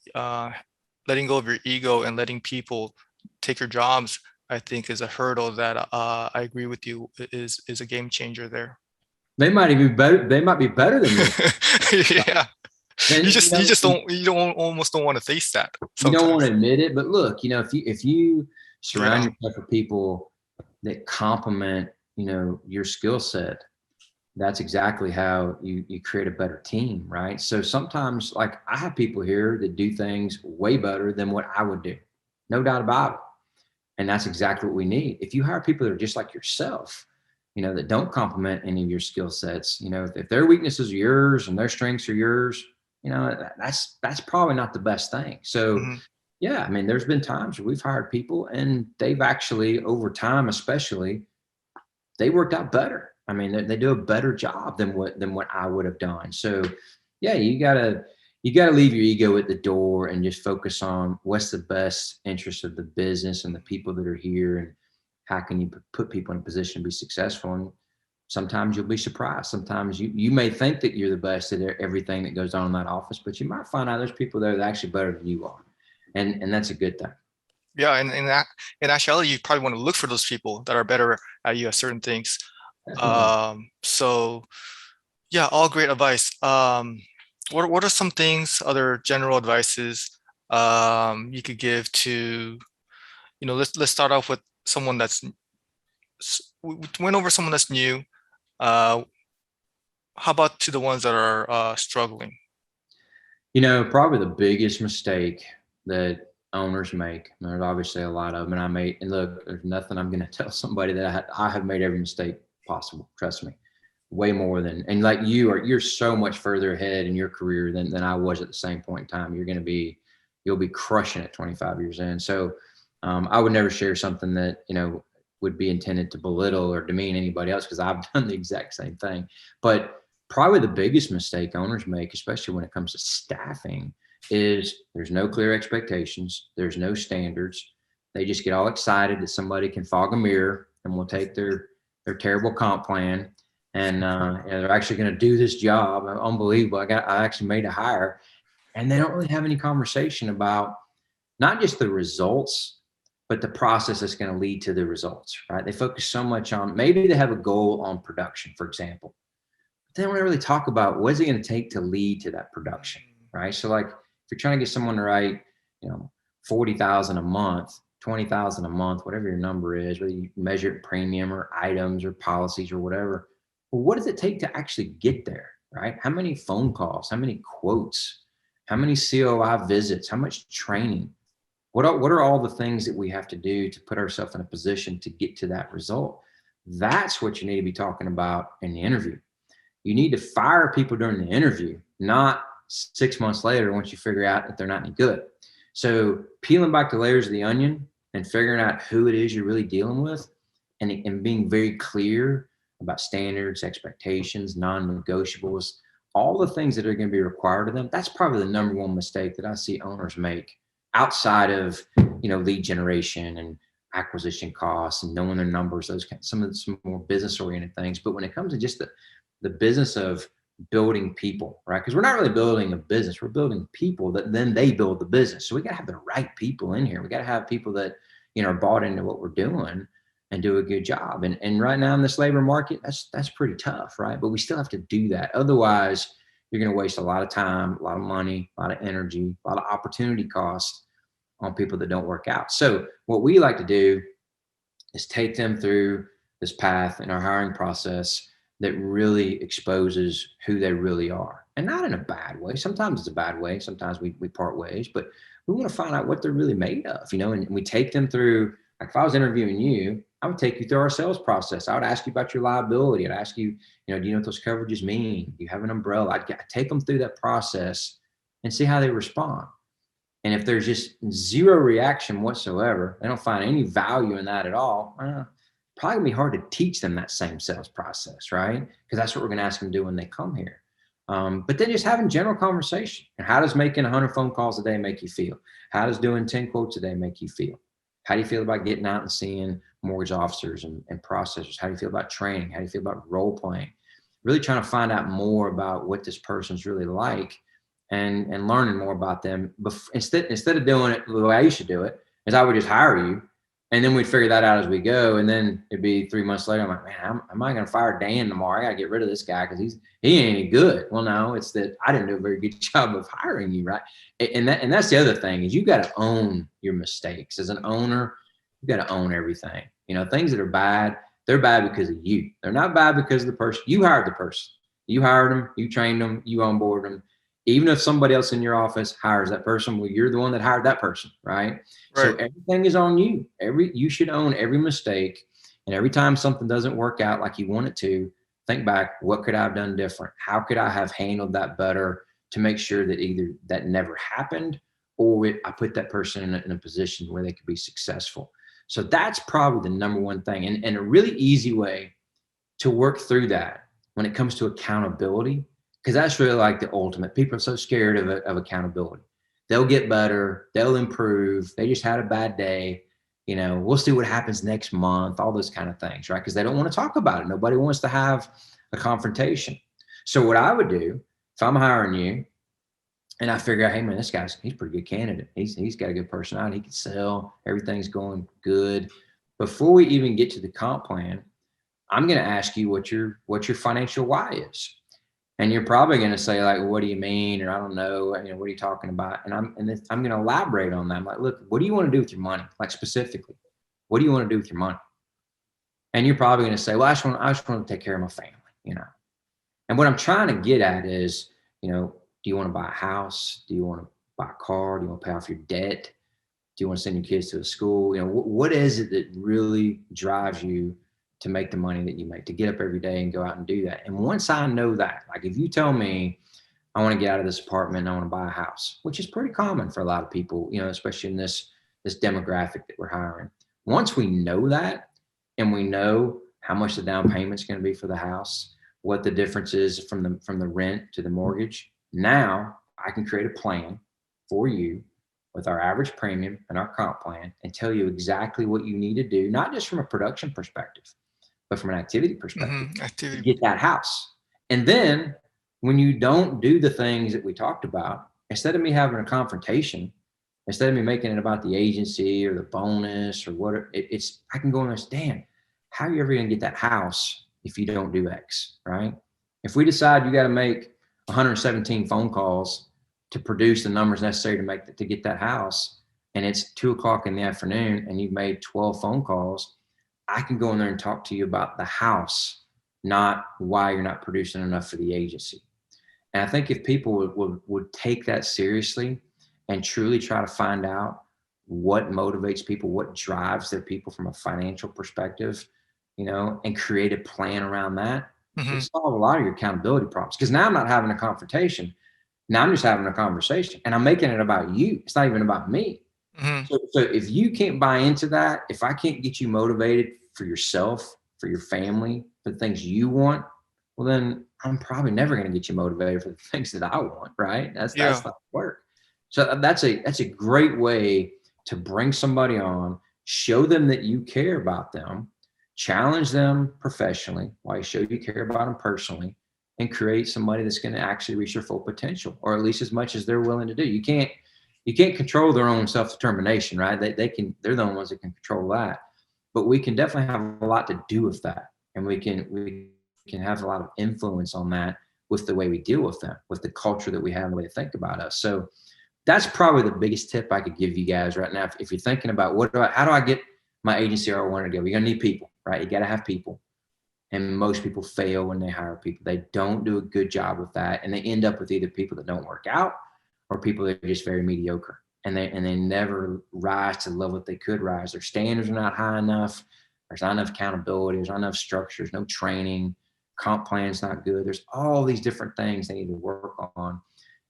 letting go of your ego and letting people take your jobs, I think, is a hurdle that I agree with you is a game changer there. They might even be better. They might be better than me. Yeah, And you don't almost don't want to face that you don't want sometimes. to admit it, but look, if you surround Yeah. yourself with people that complement, your skill set, that's exactly how you create a better team, right? So sometimes, like, I have people here that do things way better than what I would do, no doubt about it. And that's exactly what we need. If you hire people that are just like yourself, that don't complement any of your skill sets, if their weaknesses are yours and their strengths are yours, that's probably not the best thing. So Hmm. yeah, I mean, there's been times where we've hired people and they've actually, over time, especially, they worked out better. I mean, they do a better job than what I would have done. So yeah, you gotta leave your ego at the door and just focus on what's the best interest of the business and the people that are here, and how can you put people in a position to be successful. And sometimes you'll be surprised. Sometimes you may think that you're the best at everything that goes on in that office, but you might find out there's people there that are actually better than you are, and that's a good thing. Yeah, and in actuality, you probably want to look for those people that are better at you at certain things. Definitely. So yeah, all great advice. What are some things, other general advices you could give to, let's start off with someone we went over someone that's new. Uh, how about to the ones that are struggling? Probably the biggest mistake that owners make, and there's obviously a lot of them, and I made, and look, there's nothing I'm going to tell somebody that I have made every mistake possible. Trust me, way more than, and like you're so much further ahead in your career than I was at the same point in time. You'll be crushing it 25 years in. So I would never share something that, would be intended to belittle or demean anybody else, because I've done the exact same thing. But probably the biggest mistake owners make, especially when it comes to staffing, is there's no clear expectations. There's no standards. They just get all excited that somebody can fog a mirror and will take their terrible comp plan, and they're actually going to do this job. Unbelievable. I actually made a hire, and they don't really have any conversation about not just the results, but the process that's going to lead to the results, right? They focus so much on, maybe they have a goal on production, for example. They don't really talk about what is it going to take to lead to that production, right? So like, if you're trying to get someone to write, 40,000 a month, 20,000 a month, whatever your number is, whether you measure it premium or items or policies or whatever, well, what does it take to actually get there, right? How many phone calls, how many quotes, how many COI visits, how much training? What are all the things that we have to do to put ourselves in a position to get to that result? That's what you need to be talking about in the interview. You need to fire people during the interview, not 6 months later once you figure out that they're not any good. So peeling back the layers of the onion and figuring out who it is you're really dealing with, and being very clear about standards, expectations, non-negotiables, all the things that are going to be required of them. That's probably the number one mistake that I see owners make outside of, lead generation and acquisition costs and knowing their numbers, those some more business oriented things. But when it comes to just the business of building people, right? Because we're not really building a business, we're building people that then they build the business. So we got to have the right people in here. We got to have people that, are bought into what we're doing and do a good job. And right now in this labor market, that's pretty tough, right? But we still have to do that. Otherwise, you're going to waste a lot of time, a lot of money, a lot of energy, a lot of opportunity costs on people that don't work out. So what we like to do is take them through this path in our hiring process that really exposes who they really are, and not in a bad way. Sometimes it's a bad way. Sometimes we part ways, but we want to find out what they're really made of, and we take them through, like if I was interviewing you, I would take you through our sales process. I would ask you about your liability. I'd ask you, do you know what those coverages mean? Do you have an umbrella? I'd take them through that process and see how they respond. And if there's just zero reaction whatsoever, they don't find any value in that at all, probably gonna be hard to teach them that same sales process, right? Because that's what we're gonna ask them to do when they come here. But then just having general conversation. And how does making 100 phone calls a day make you feel? How does doing 10 quotes a day make you feel? How do you feel about getting out and seeing mortgage officers and processors? How do you feel about training? How do you feel about role playing? Really trying to find out more about what this person's really like, and learning more about them. Instead of doing it the way I used to do it, is I would just hire you, and then we'd figure that out as we go. And then it'd be 3 months later, I'm like, man, am I going to fire Dan tomorrow? I got to get rid of this guy because he ain't any good. Well, no, it's that I didn't do a very good job of hiring you, right? And that's the other thing, is you got to own your mistakes. As an owner, you got to own everything. Things that are bad, they're bad because of you. They're not bad because of the person. You hired the person. You hired them. You trained them. You onboarded them. Even if somebody else in your office hires that person, well, you're the one that hired that person, right? So everything is on you. You should own every mistake. And every time something doesn't work out like you want it to, think back, what could I have done different? How could I have handled that better to make sure that either that never happened, or I put that person in a position where they could be successful. So that's probably the number one thing. And a really easy way to work through that when it comes to accountability, because that's really like the ultimate. People are so scared of accountability. They'll get better. They'll improve. They just had a bad day. We'll see what happens next month, all those kind of things, right? Because they don't want to talk about it. Nobody wants to have a confrontation. So what I would do, if I'm hiring you and I figure out, hey man, he's a pretty good candidate. He's got a good personality. He can sell. Everything's going good. Before we even get to the comp plan, I'm going to ask you what your financial why is. And you're probably going to say, like, well, what do you mean? Or I don't know, what are you talking about? And I'm going to elaborate on that. I'm like, look, what do you want to do with your money? Like specifically, what do you want to do with your money? And you're probably going to say, well, I just want to take care of my family, And what I'm trying to get at is, do you want to buy a house? Do you want to buy a car? Do you want to pay off your debt? Do you want to send your kids to a school? What is it that really drives you to make the money that you make, to get up every day and go out and do that? And once I know that, like if you tell me I want to get out of this apartment, I want to buy a house, which is pretty common for a lot of people, especially in this demographic that we're hiring. Once we know that, and we know how much the down payment is going to be for the house, what the difference is from the rent to the mortgage, now I can create a plan for you with our average premium and our comp plan and tell you exactly what you need to do, not just from a production perspective, but from an activity perspective, to get that house. And then when you don't do the things that we talked about, instead of me having a confrontation, instead of me making it about the agency or the bonus or what, I can go and ask, Dan, how are you ever going to get that house if you don't do X, right? If we decide you got to make 117 phone calls to produce the numbers necessary to get that house, and it's 2:00 in the afternoon and you've made 12 phone calls, I can go in there and talk to you about the house, not why you're not producing enough for the agency. And I think if people would take that seriously and truly try to find out what motivates people, what drives their people from a financial perspective, and create a plan around that, it'll Hmm. solve a lot of your accountability problems. Because now I'm not having a confrontation. Now I'm just having a conversation, and I'm making it about you. It's not even about me. Hmm. So if you can't buy into that, if I can't get you motivated for yourself, for your family, for the things you want, well, then I'm probably never going to get you motivated for the things that I want. Right? That's Yeah. not work. So that's a great way to bring somebody on, show them that you care about them, challenge them professionally while you show you care about them personally, and create somebody that's going to actually reach their full potential, or at least as much as they're willing to do. You can't control their own self-determination, right? They're the only ones that can control that. But we can definitely have a lot to do with that. And we can have a lot of influence on that with the way we deal with them, with the culture that we have, and the way they think about us. So that's probably the biggest tip I could give you guys right now. If you're thinking about how do I get my agency where I want to go? You're gonna need people, right? You gotta have people. And most people fail when they hire people. They don't do a good job with that. And they end up with either people that don't work out or people that are just very mediocre. And they never rise to the level that they could rise. Their standards are not high enough. There's not enough accountability. There's not enough structure. There's no training. Comp plan's not good. There's all these different things they need to work on.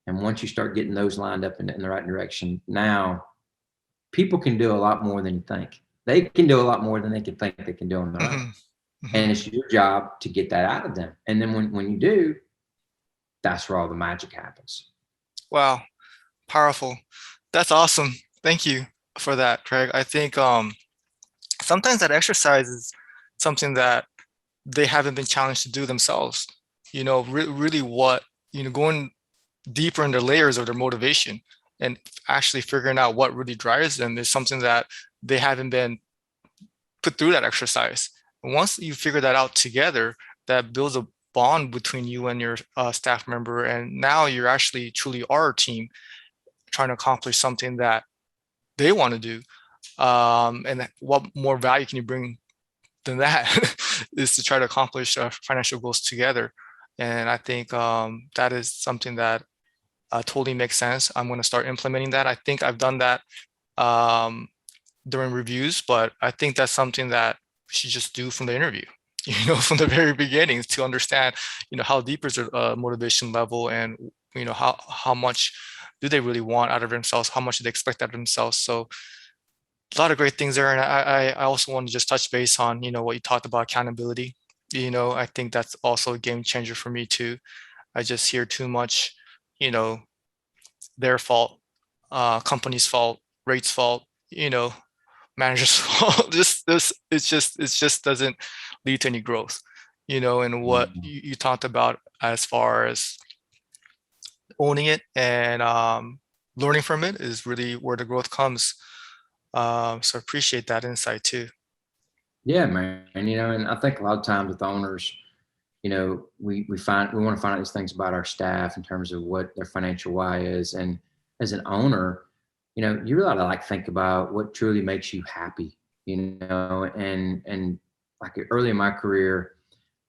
And once you start getting those lined up in the right direction, now people can do a lot more than you think. They can do a lot more than they can think they can do on their own. Hmm. Hmm. And it's your job to get that out of them. And then when you do, that's where all the magic happens. Wow. Powerful. That's awesome. Thank you for that, Craig. I think sometimes that exercise is something that they haven't been challenged to do themselves. Really what, going deeper in the layers of their motivation and actually figuring out what really drives them is something that they haven't been put through that exercise. And once you figure that out together, that builds a bond between you and your staff member. And now you're actually truly are a team trying to accomplish something that they want to do. And what more value can you bring than that is to try to accomplish financial goals together. And I think that is something that totally makes sense. I'm going to start implementing that. I think I've done that um, during reviews, but I think that's something that we should just do from the interview, from the very beginning to understand, how deep is their motivation level and, how much do they really want out of themselves? How much do they expect out of themselves? So a lot of great things there. And I also want to just touch base on, what you talked about accountability. I think that's also a game changer for me too. I just hear too much, you know, their fault, company's fault, rate's fault, manager's fault. It just doesn't lead to any growth, and what Mhm. you talked about as far as owning it and learning from it is really where the growth comes. So appreciate that insight too. Yeah, man. And I think a lot of times with owners, we want to find out these things about our staff in terms of what their financial why is. And as an owner, you really ought to like think about what truly makes you happy, and like early in my career,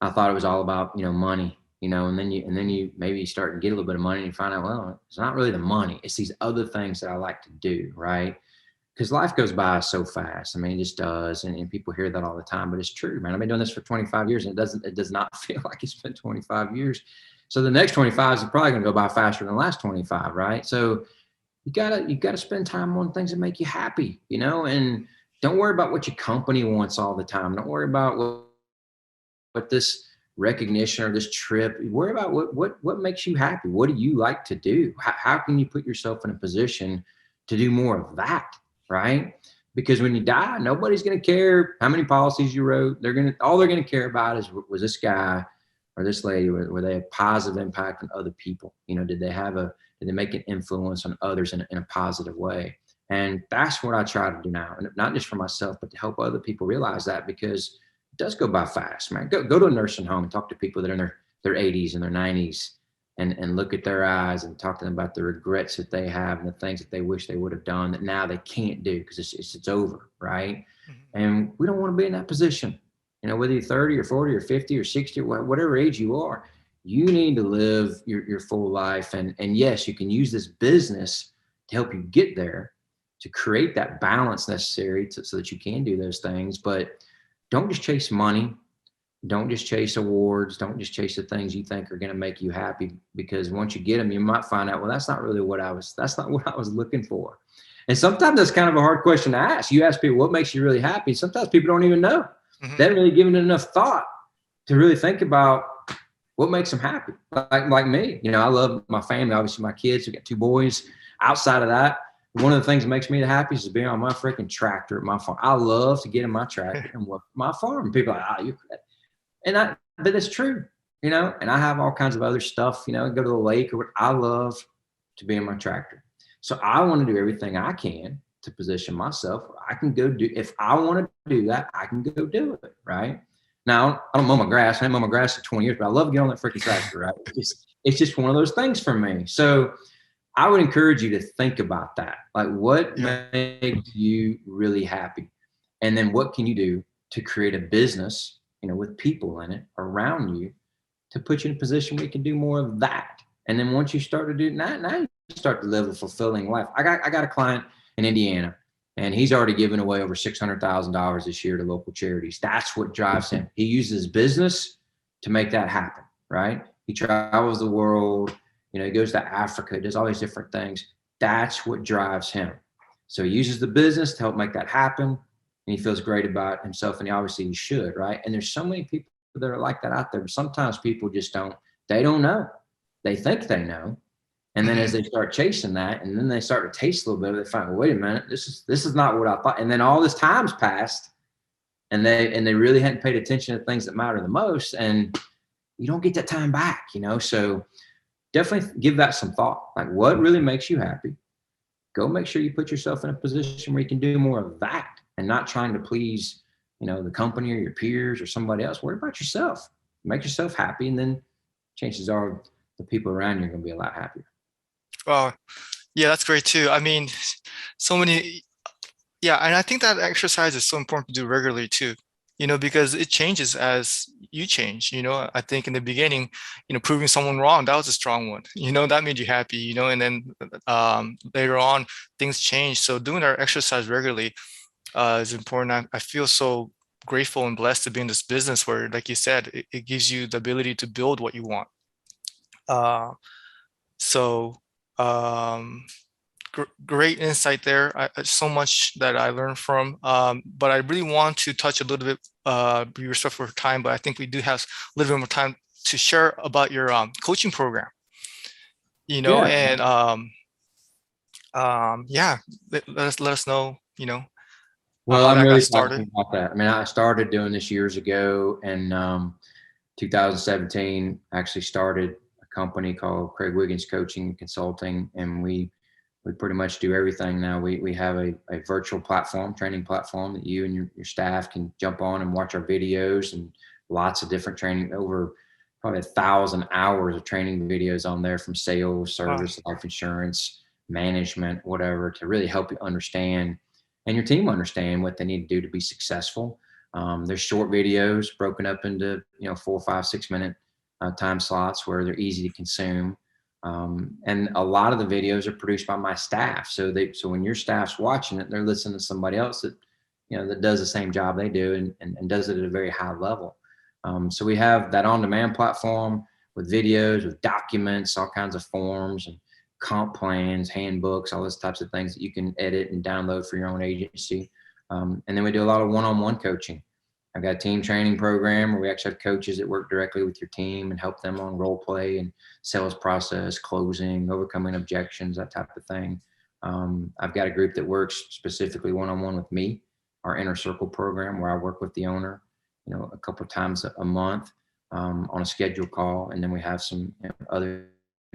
I thought it was all about, money, and then you maybe start to get a little bit of money and you find out, well, it's not really the money. It's these other things that I like to do, right? Because life goes by so fast. I mean, it just does. And people hear that all the time, but it's true, man. I've been doing this for 25 years and it does not feel like it's been 25 years. So the next 25 is probably going to go by faster than the last 25, right? So you gotta spend time on things that make you happy, and don't worry about what your company wants all the time. Don't worry about what this recognition or this trip. Worry about what makes you happy. What do you like to do? How can you put yourself in a position to do more of that, right? Because when you die, nobody's going to care how many policies you wrote. They're going to care about is, was this guy or this lady, were they a positive impact on other people? Did they make an influence on others in a positive way? And that's what I try to do now, and not just for myself, but to help other people realize that, because it does go by fast, man. Go to a nursing home and talk to people that are in their 80s and their 90s, and look at their eyes and talk to them about the regrets that they have and the things that they wish they would have done that now they can't do because it's over, right? Mhm. And we don't want to be in that position. Whether you're 30 or 40 or 50 or 60 or whatever age you are, you need to live your full life. And yes, you can use this business to help you get there, to create that balance necessary so that you can do those things. But don't just chase money. Don't just chase awards. Don't just chase the things you think are going to make you happy, because once you get them, you might find out, well, that's not what I was looking for. And sometimes that's kind of a hard question to ask. You ask people, what makes you really happy? Sometimes people don't even know. They haven't really given it enough thought to really think about what makes them happy. Like me, I love my family, obviously my kids. We got 2 boys. Outside of that, one of the things that makes me the happiest is being on my freaking tractor at my farm. I love to get in my tractor and work my farm. People are like, you're crazy. But it's true, and I have all kinds of other stuff, go to the lake or what. I love to be in my tractor. So I want to do everything I can to position myself. I can go do, if I want to do that, I can go do it. Right now, I don't mow my grass. I haven't mowed my grass for 20 years, but I love getting on that freaking tractor. Right. It's just one of those things for me. So I would encourage you to think about that. Like, what makes you really happy? And then what can you do to create a business, with people in it around you, to put you in a position where you can do more of that. And then once you start to do that, now you start to live a fulfilling life. I got a client in Indiana, and he's already given away over $600,000 this year to local charities. That's what drives him. He uses business to make that happen, right? He travels the world, he goes to Africa, does all these different things. That's what drives him. So he uses the business to help make that happen. And he feels great about himself, and obviously he should, right? And there's so many people that are like that out there. But sometimes people just don't know. They think they know. And then as they start chasing that, and then they start to taste a little bit, they find, well, wait a minute, this is not what I thought. And then all this time's passed, and they really hadn't paid attention to things that matter the most, and you don't get that time back, So definitely give that some thought. Like, what really makes you happy? Go make sure you put yourself in a position where you can do more of that, and not trying to please, the company or your peers or somebody else. Worry about yourself. Make yourself happy, and then chances are the people around you are going to be a lot happier. Well, yeah, that's great too. I mean, so many, yeah, and I think that exercise is so important to do regularly too, because it changes as you change. I think in the beginning, proving someone wrong, that was a strong one, that made you happy, and then later on things change. So doing our exercise regularly is important. I feel so grateful and blessed to be in this business where, like you said, it gives you the ability to build what you want. So um, great insight there. So much that I learned from, but I really want to touch a little bit, be respectful for time, but I think we do have a little bit more time to share about your coaching program, and yeah, let us know, Well, how I'm that got really started. passionate about that. I mean, I started doing this years ago, and 2017 actually started a company called Craig Wiggins Coaching and Consulting, and we pretty much do everything now. We have a virtual platform, training platform, that you and your staff can jump on and watch our videos, and lots of different training, over probably 1,000 hours of training videos on there, from sales, service, life insurance, management, whatever, to really help you understand and your team understand what they need to do to be successful. There's short videos broken up into 4, 5, 6 minute time slots where they're easy to consume. And a lot of the videos are produced by my staff. So when your staff's watching it, they're listening to somebody else that, that does the same job they do, and does it at a very high level. So we have that on-demand platform with videos, with documents, all kinds of forms and comp plans, handbooks, all those types of things that you can edit and download for your own agency. And then we do a lot of one-on-one coaching. I've got a team training program where we actually have coaches that work directly with your team and help them on role play and sales process, closing, overcoming objections, that type of thing. I've got a group that works specifically one-on-one with me, our Inner Circle program, where I work with the owner, a couple of times a month on a scheduled call. And then we have some other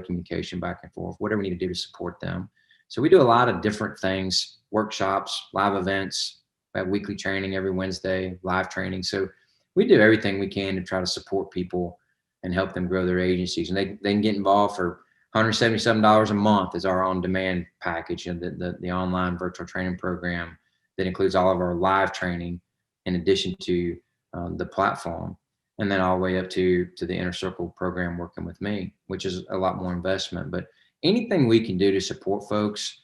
communication back and forth, whatever we need to do to support them. So we do a lot of different things, workshops, live events. We have weekly training every Wednesday, live training. So we do everything we can to try to support people and help them grow their agencies. And they can get involved for $177 a month is our on-demand package, the online virtual training program that includes all of our live training in addition to the platform. And then all the way up to the Inner Circle program working with me, which is a lot more investment. But anything we can do to support folks,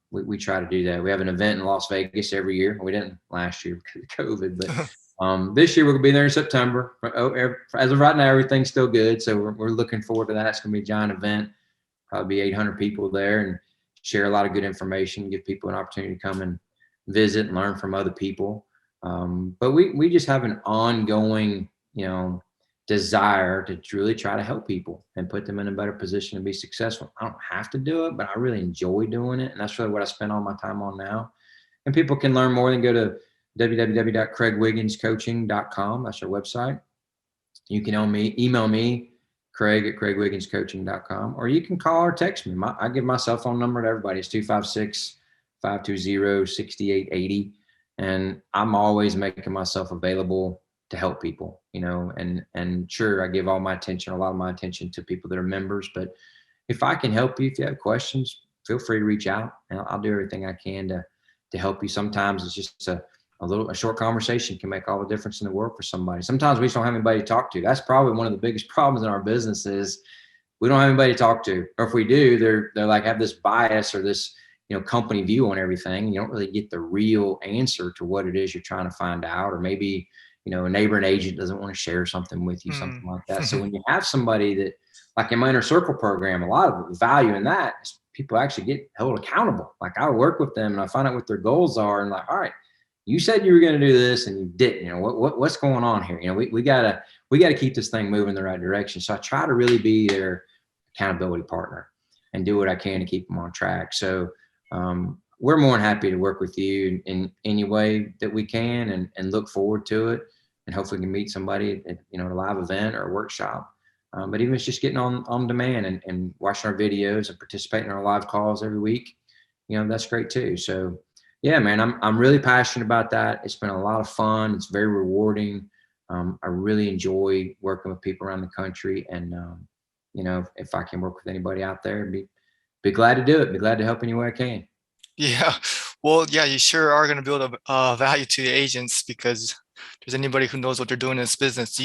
we try to do that. We have an event in Las Vegas every year. We didn't last year because of COVID, but This year we're gonna be there in September. As of right now, everything's still good, so we're looking forward to that. It's gonna be a giant event, probably be 800 people there, and share a lot of good information, give people an opportunity to come and visit and learn from other people. But we just have an ongoing, desire to truly try to help people and put them in a better position to be successful. I don't have to do it, but I really enjoy doing it, and that's really what I spend all my time on now. And people can learn more than go to www.craigwigginscoaching.com. That's our website. You can email me, Craig at craigwigginscoaching.com, or you can call or text me. I give my cell phone number to everybody. It's 256-520-6880. And I'm always making myself available to help people, and sure, I give all my attention, a lot of my attention to people that are members, but if I can help you, if you have questions, feel free to reach out, and I'll do everything I can to help you. Sometimes it's just a short conversation can make all the difference in the world for somebody. Sometimes we just don't have anybody to talk to. That's probably one of the biggest problems in our business is we don't have anybody to talk to. Or if we do, they're like have this bias or this, company view on everything. You don't really get the real answer to what it is you're trying to find out. Or maybe, a neighboring agent doesn't want to share something with you, something like that. So when you have somebody that, like in my inner circle program, a lot of the value in that is people actually get held accountable. Like I work with them and I find out what their goals are and like, all right, you said you were going to do this and you didn't. What's going on here? We gotta keep this thing moving in the right direction. So I try to really be their accountability partner and do what I can to keep them on track. So we're more than happy to work with you in any way that we can, and look forward to it. And hopefully we can meet somebody at a live event or a workshop. But even if it's just getting on demand and watching our videos and participating in our live calls every week, that's great too. So yeah, man, I'm really passionate about that. It's been a lot of fun. It's very rewarding. I really enjoy working with people around the country, and if I can work with anybody out there, be glad to do it. Be glad to help any way I can. Yeah. Well, yeah, you sure are going to build a value to the agents because there's anybody who knows what they're doing in this business.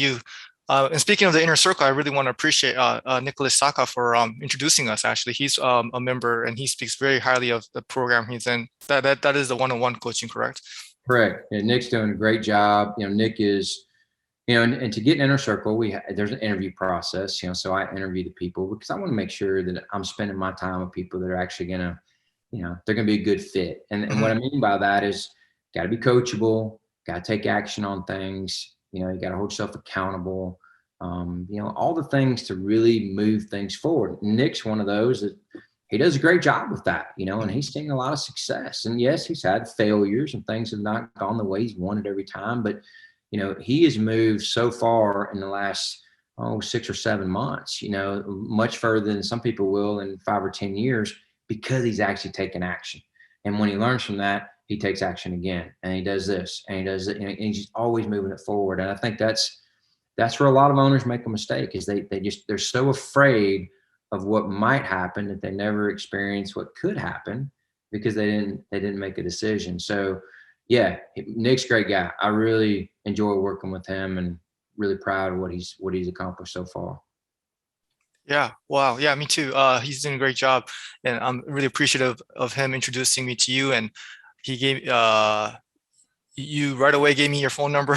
And speaking of the inner circle, I really want to appreciate Nicholas Saka for introducing us. Actually, he's a member and he speaks very highly of the program he's in. That is the one-on-one coaching, correct? Correct. Yeah, Nick's doing a great job. Nick is, and to get an inner circle, there's an interview process. So I interview the people because I want to make sure that I'm spending my time with people that are actually gonna, they're gonna be a good fit. And what I mean by that is, got to be coachable, got to take action on things. You got to hold yourself accountable. All the things to really move things forward. Nick's one of those that he does a great job with that, and he's seen a lot of success. And yes, he's had failures and things have not gone the way he's wanted every time, but he has moved so far in the last 6 or 7 months, much further than some people will in 5 or 10 years because he's actually taken action. And when he learns from that, he takes action again, and he does this and he does it, and he's always moving it forward. And I think that's where a lot of owners make a mistake is they're so afraid of what might happen that they never experience what could happen because they didn't make a decision. So yeah, Nick's a great guy. I really enjoy working with him and really proud of what he's accomplished so far. Yeah. Wow. Yeah, me too. He's doing a great job, and I'm really appreciative of him introducing me to you. And he gave you right away gave me your phone number,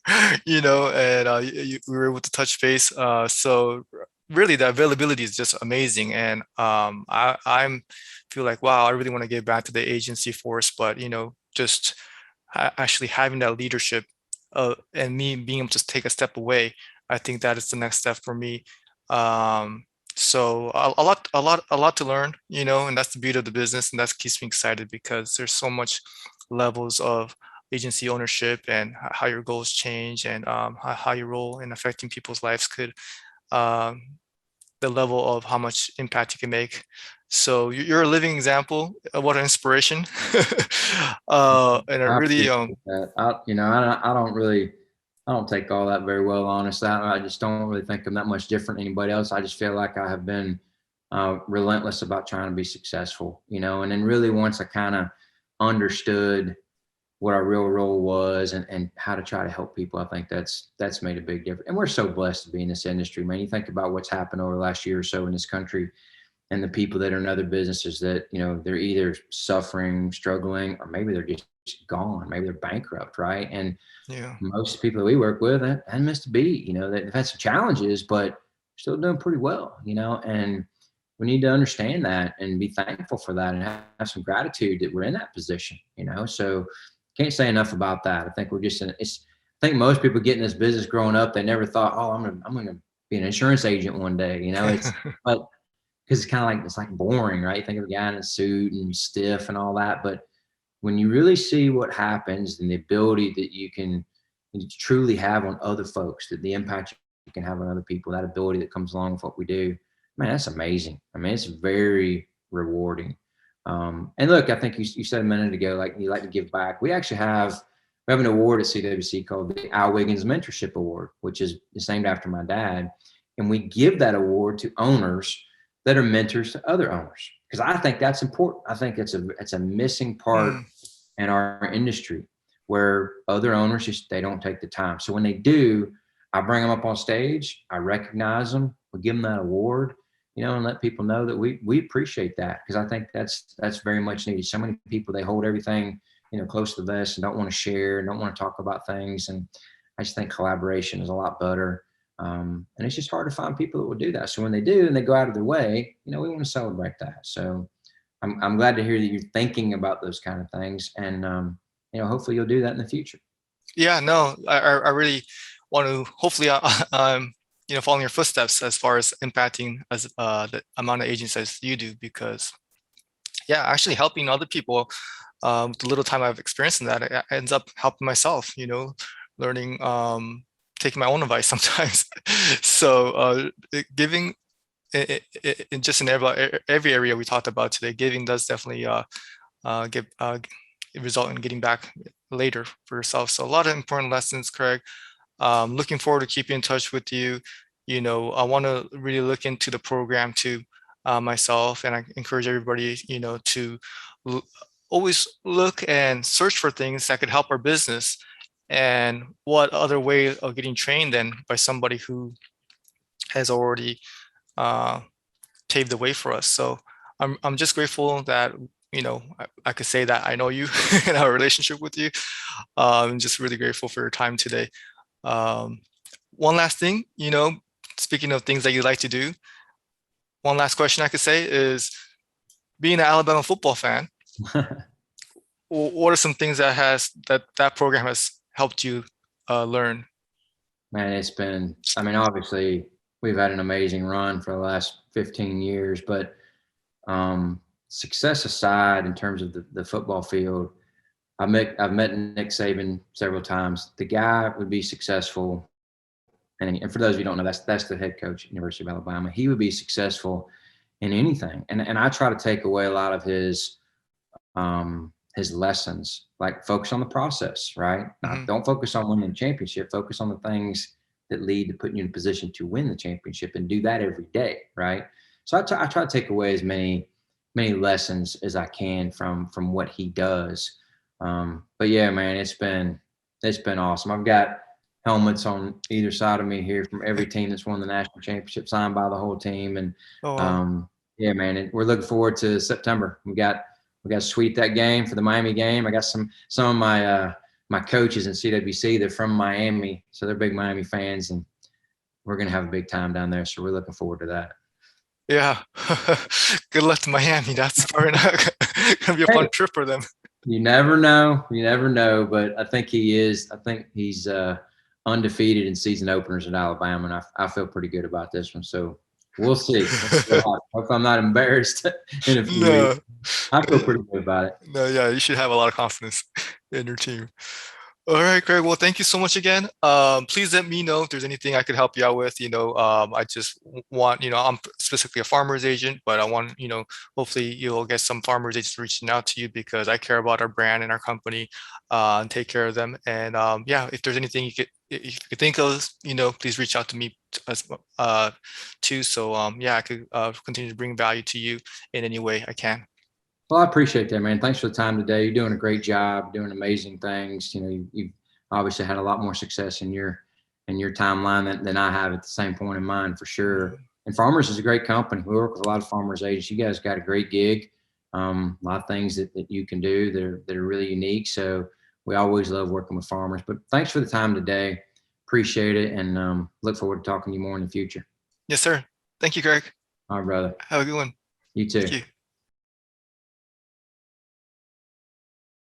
and we were able to touch base. So really, the availability is just amazing, and I'm feel like wow, I really want to get back to the agency force, but just actually having that leadership, and me being able to take a step away, I think that is the next step for me. So a lot to learn, and that's the beauty of the business, and that keeps me excited because there's so much levels of agency ownership and how your goals change, and how your role in affecting people's lives could, um, the level of how much impact you can make. So you're a living example. What an inspiration. And I I really, appreciate that. I don't take all that very well, honestly. I just don't really think I'm that much different than anybody else. I just feel like I have been relentless about trying to be successful, and then really once I kind of understood what our real role was and how to try to help people, I think that's made a big difference. And we're so blessed to be in this industry, man. You think about what's happened over the last year or so in this country, and the people that are in other businesses that, you know, they're either suffering, struggling, or maybe they're just gone. Maybe they're bankrupt, right? And Yeah. most people that we work with haven't missed a beat. You know, they've had some challenges, but still doing pretty well, you know, and we need to understand that and be thankful for that and have some gratitude that we're in that position, you know. So can't say enough about that. I think we're just in it's I think most people get in this business growing up, they never thought, oh, I'm gonna be an insurance agent one day, you know. It's but because it's kind of like it's like boring, right? Think of a guy in a suit and stiff and all that, but when you really see what happens and the ability that you can truly have on other folks, that the impact you can have on other people, that ability that comes along with what we do, man, that's amazing. I mean, it's very rewarding. And look, I think you said a minute ago, like you like to give back. We have an award at CWC called the Wiggins Mentorship Award, which is named after my dad. And we give that award to owners that are mentors to other owners. Because I think that's important. I think it's a missing part Mm, in our industry where other owners just they don't take the time. So when they do, I bring them up on stage, I recognize them, we give them that award, you know, and let people know that we appreciate that because I think that's very much needed. So many people they hold everything, you know, close to the vest and don't want to share, don't want to talk about things. And I just think collaboration is a lot better. And it's just hard to find people that will do that. So when they do and they go out of their way, you know, we want to celebrate that. So I'm glad to hear that you're thinking about those kind of things, and you know, hopefully you'll do that in the future. yeah, no, I really want to hopefully you know, follow your footsteps as far as impacting as the amount of agents as you do, because yeah, actually helping other people with the little time I've experienced in that, it ends up helping myself, you know, learning, taking my own advice sometimes. So giving in just in every area we talked about today, giving does definitely give result in getting back later for yourself. So a lot of important lessons, Craig. Looking forward to keeping in touch with you. You know, I want to really look into the program too myself, and I encourage everybody, you know, to always look and search for things that could help our business. And what other way of getting trained than by somebody who has already uh, paved the way for us. So I'm just grateful that, you know, I could say that I know you and have a relationship with you. I'm just really grateful for your time today. Um, one last thing, you know, speaking of things that you like to do, one last question I could say is, being an Alabama football fan, what are some things that program has helped you learn? Man, I mean, obviously we've had an amazing run for the last 15 years, but success aside, in terms of the football field, I've met Nick Saban several times. The guy would be successful, and for those of you who don't know, that's the head coach at University of Alabama. He would be successful in anything, and I try to take away a lot of his lessons, like focus on the process, right? Mhm. Don't focus on winning the championship. Focus on the things that lead to putting you in a position to win the championship, and do that every day, right? So I try to take away as many lessons as I can from what he does. But yeah, man, it's been awesome. I've got helmets on either side of me here from every team that's won the national championship, signed by the whole team, and Oh, wow. um, yeah, man, we're looking forward to September. We got to sweep that game for the Miami game. I got some of my coaches in CWC. They're from Miami, so they're big Miami fans, and we're gonna have a big time down there. So we're looking forward to that. Yeah. Good luck to Miami. That's probably not gonna be a fun Hey, trip for them. you never know. You never know. But I think he is. I think he's undefeated in season openers at Alabama, and I feel pretty good about this one. So we'll see. We'll see what happens. Hope I'm not embarrassed in a few weeks. No. I feel pretty good about it. No, yeah, you should have a lot of confidence in your team. All right, Greg. Well, thank you so much again. Please let me know if there's anything I could help you out with. You know, I just want, you know, I'm specifically a farmer's agent, but I want, you know, hopefully you'll get some farmers agents reaching out to you because I care about our brand and our company, and take care of them. And yeah, if there's anything if you could think of, you know, please reach out to me as too. So yeah, I could continue to bring value to you in any way I can. Well, I appreciate that, man. Thanks for the time today. You're doing a great job, doing amazing things. You know, you've obviously had a lot more success in your timeline than I have at the same point in mine, for sure. And Farmers is a great company. We work with a lot of farmers agents. You guys got a great gig. A lot of things that you can do that are really unique. So we always love working with farmers. But thanks for the time today. Appreciate it, and look forward to talking to you more in the future. Yes, sir. Thank you, Greg. All right, brother. Have a good one. You too. Thank you.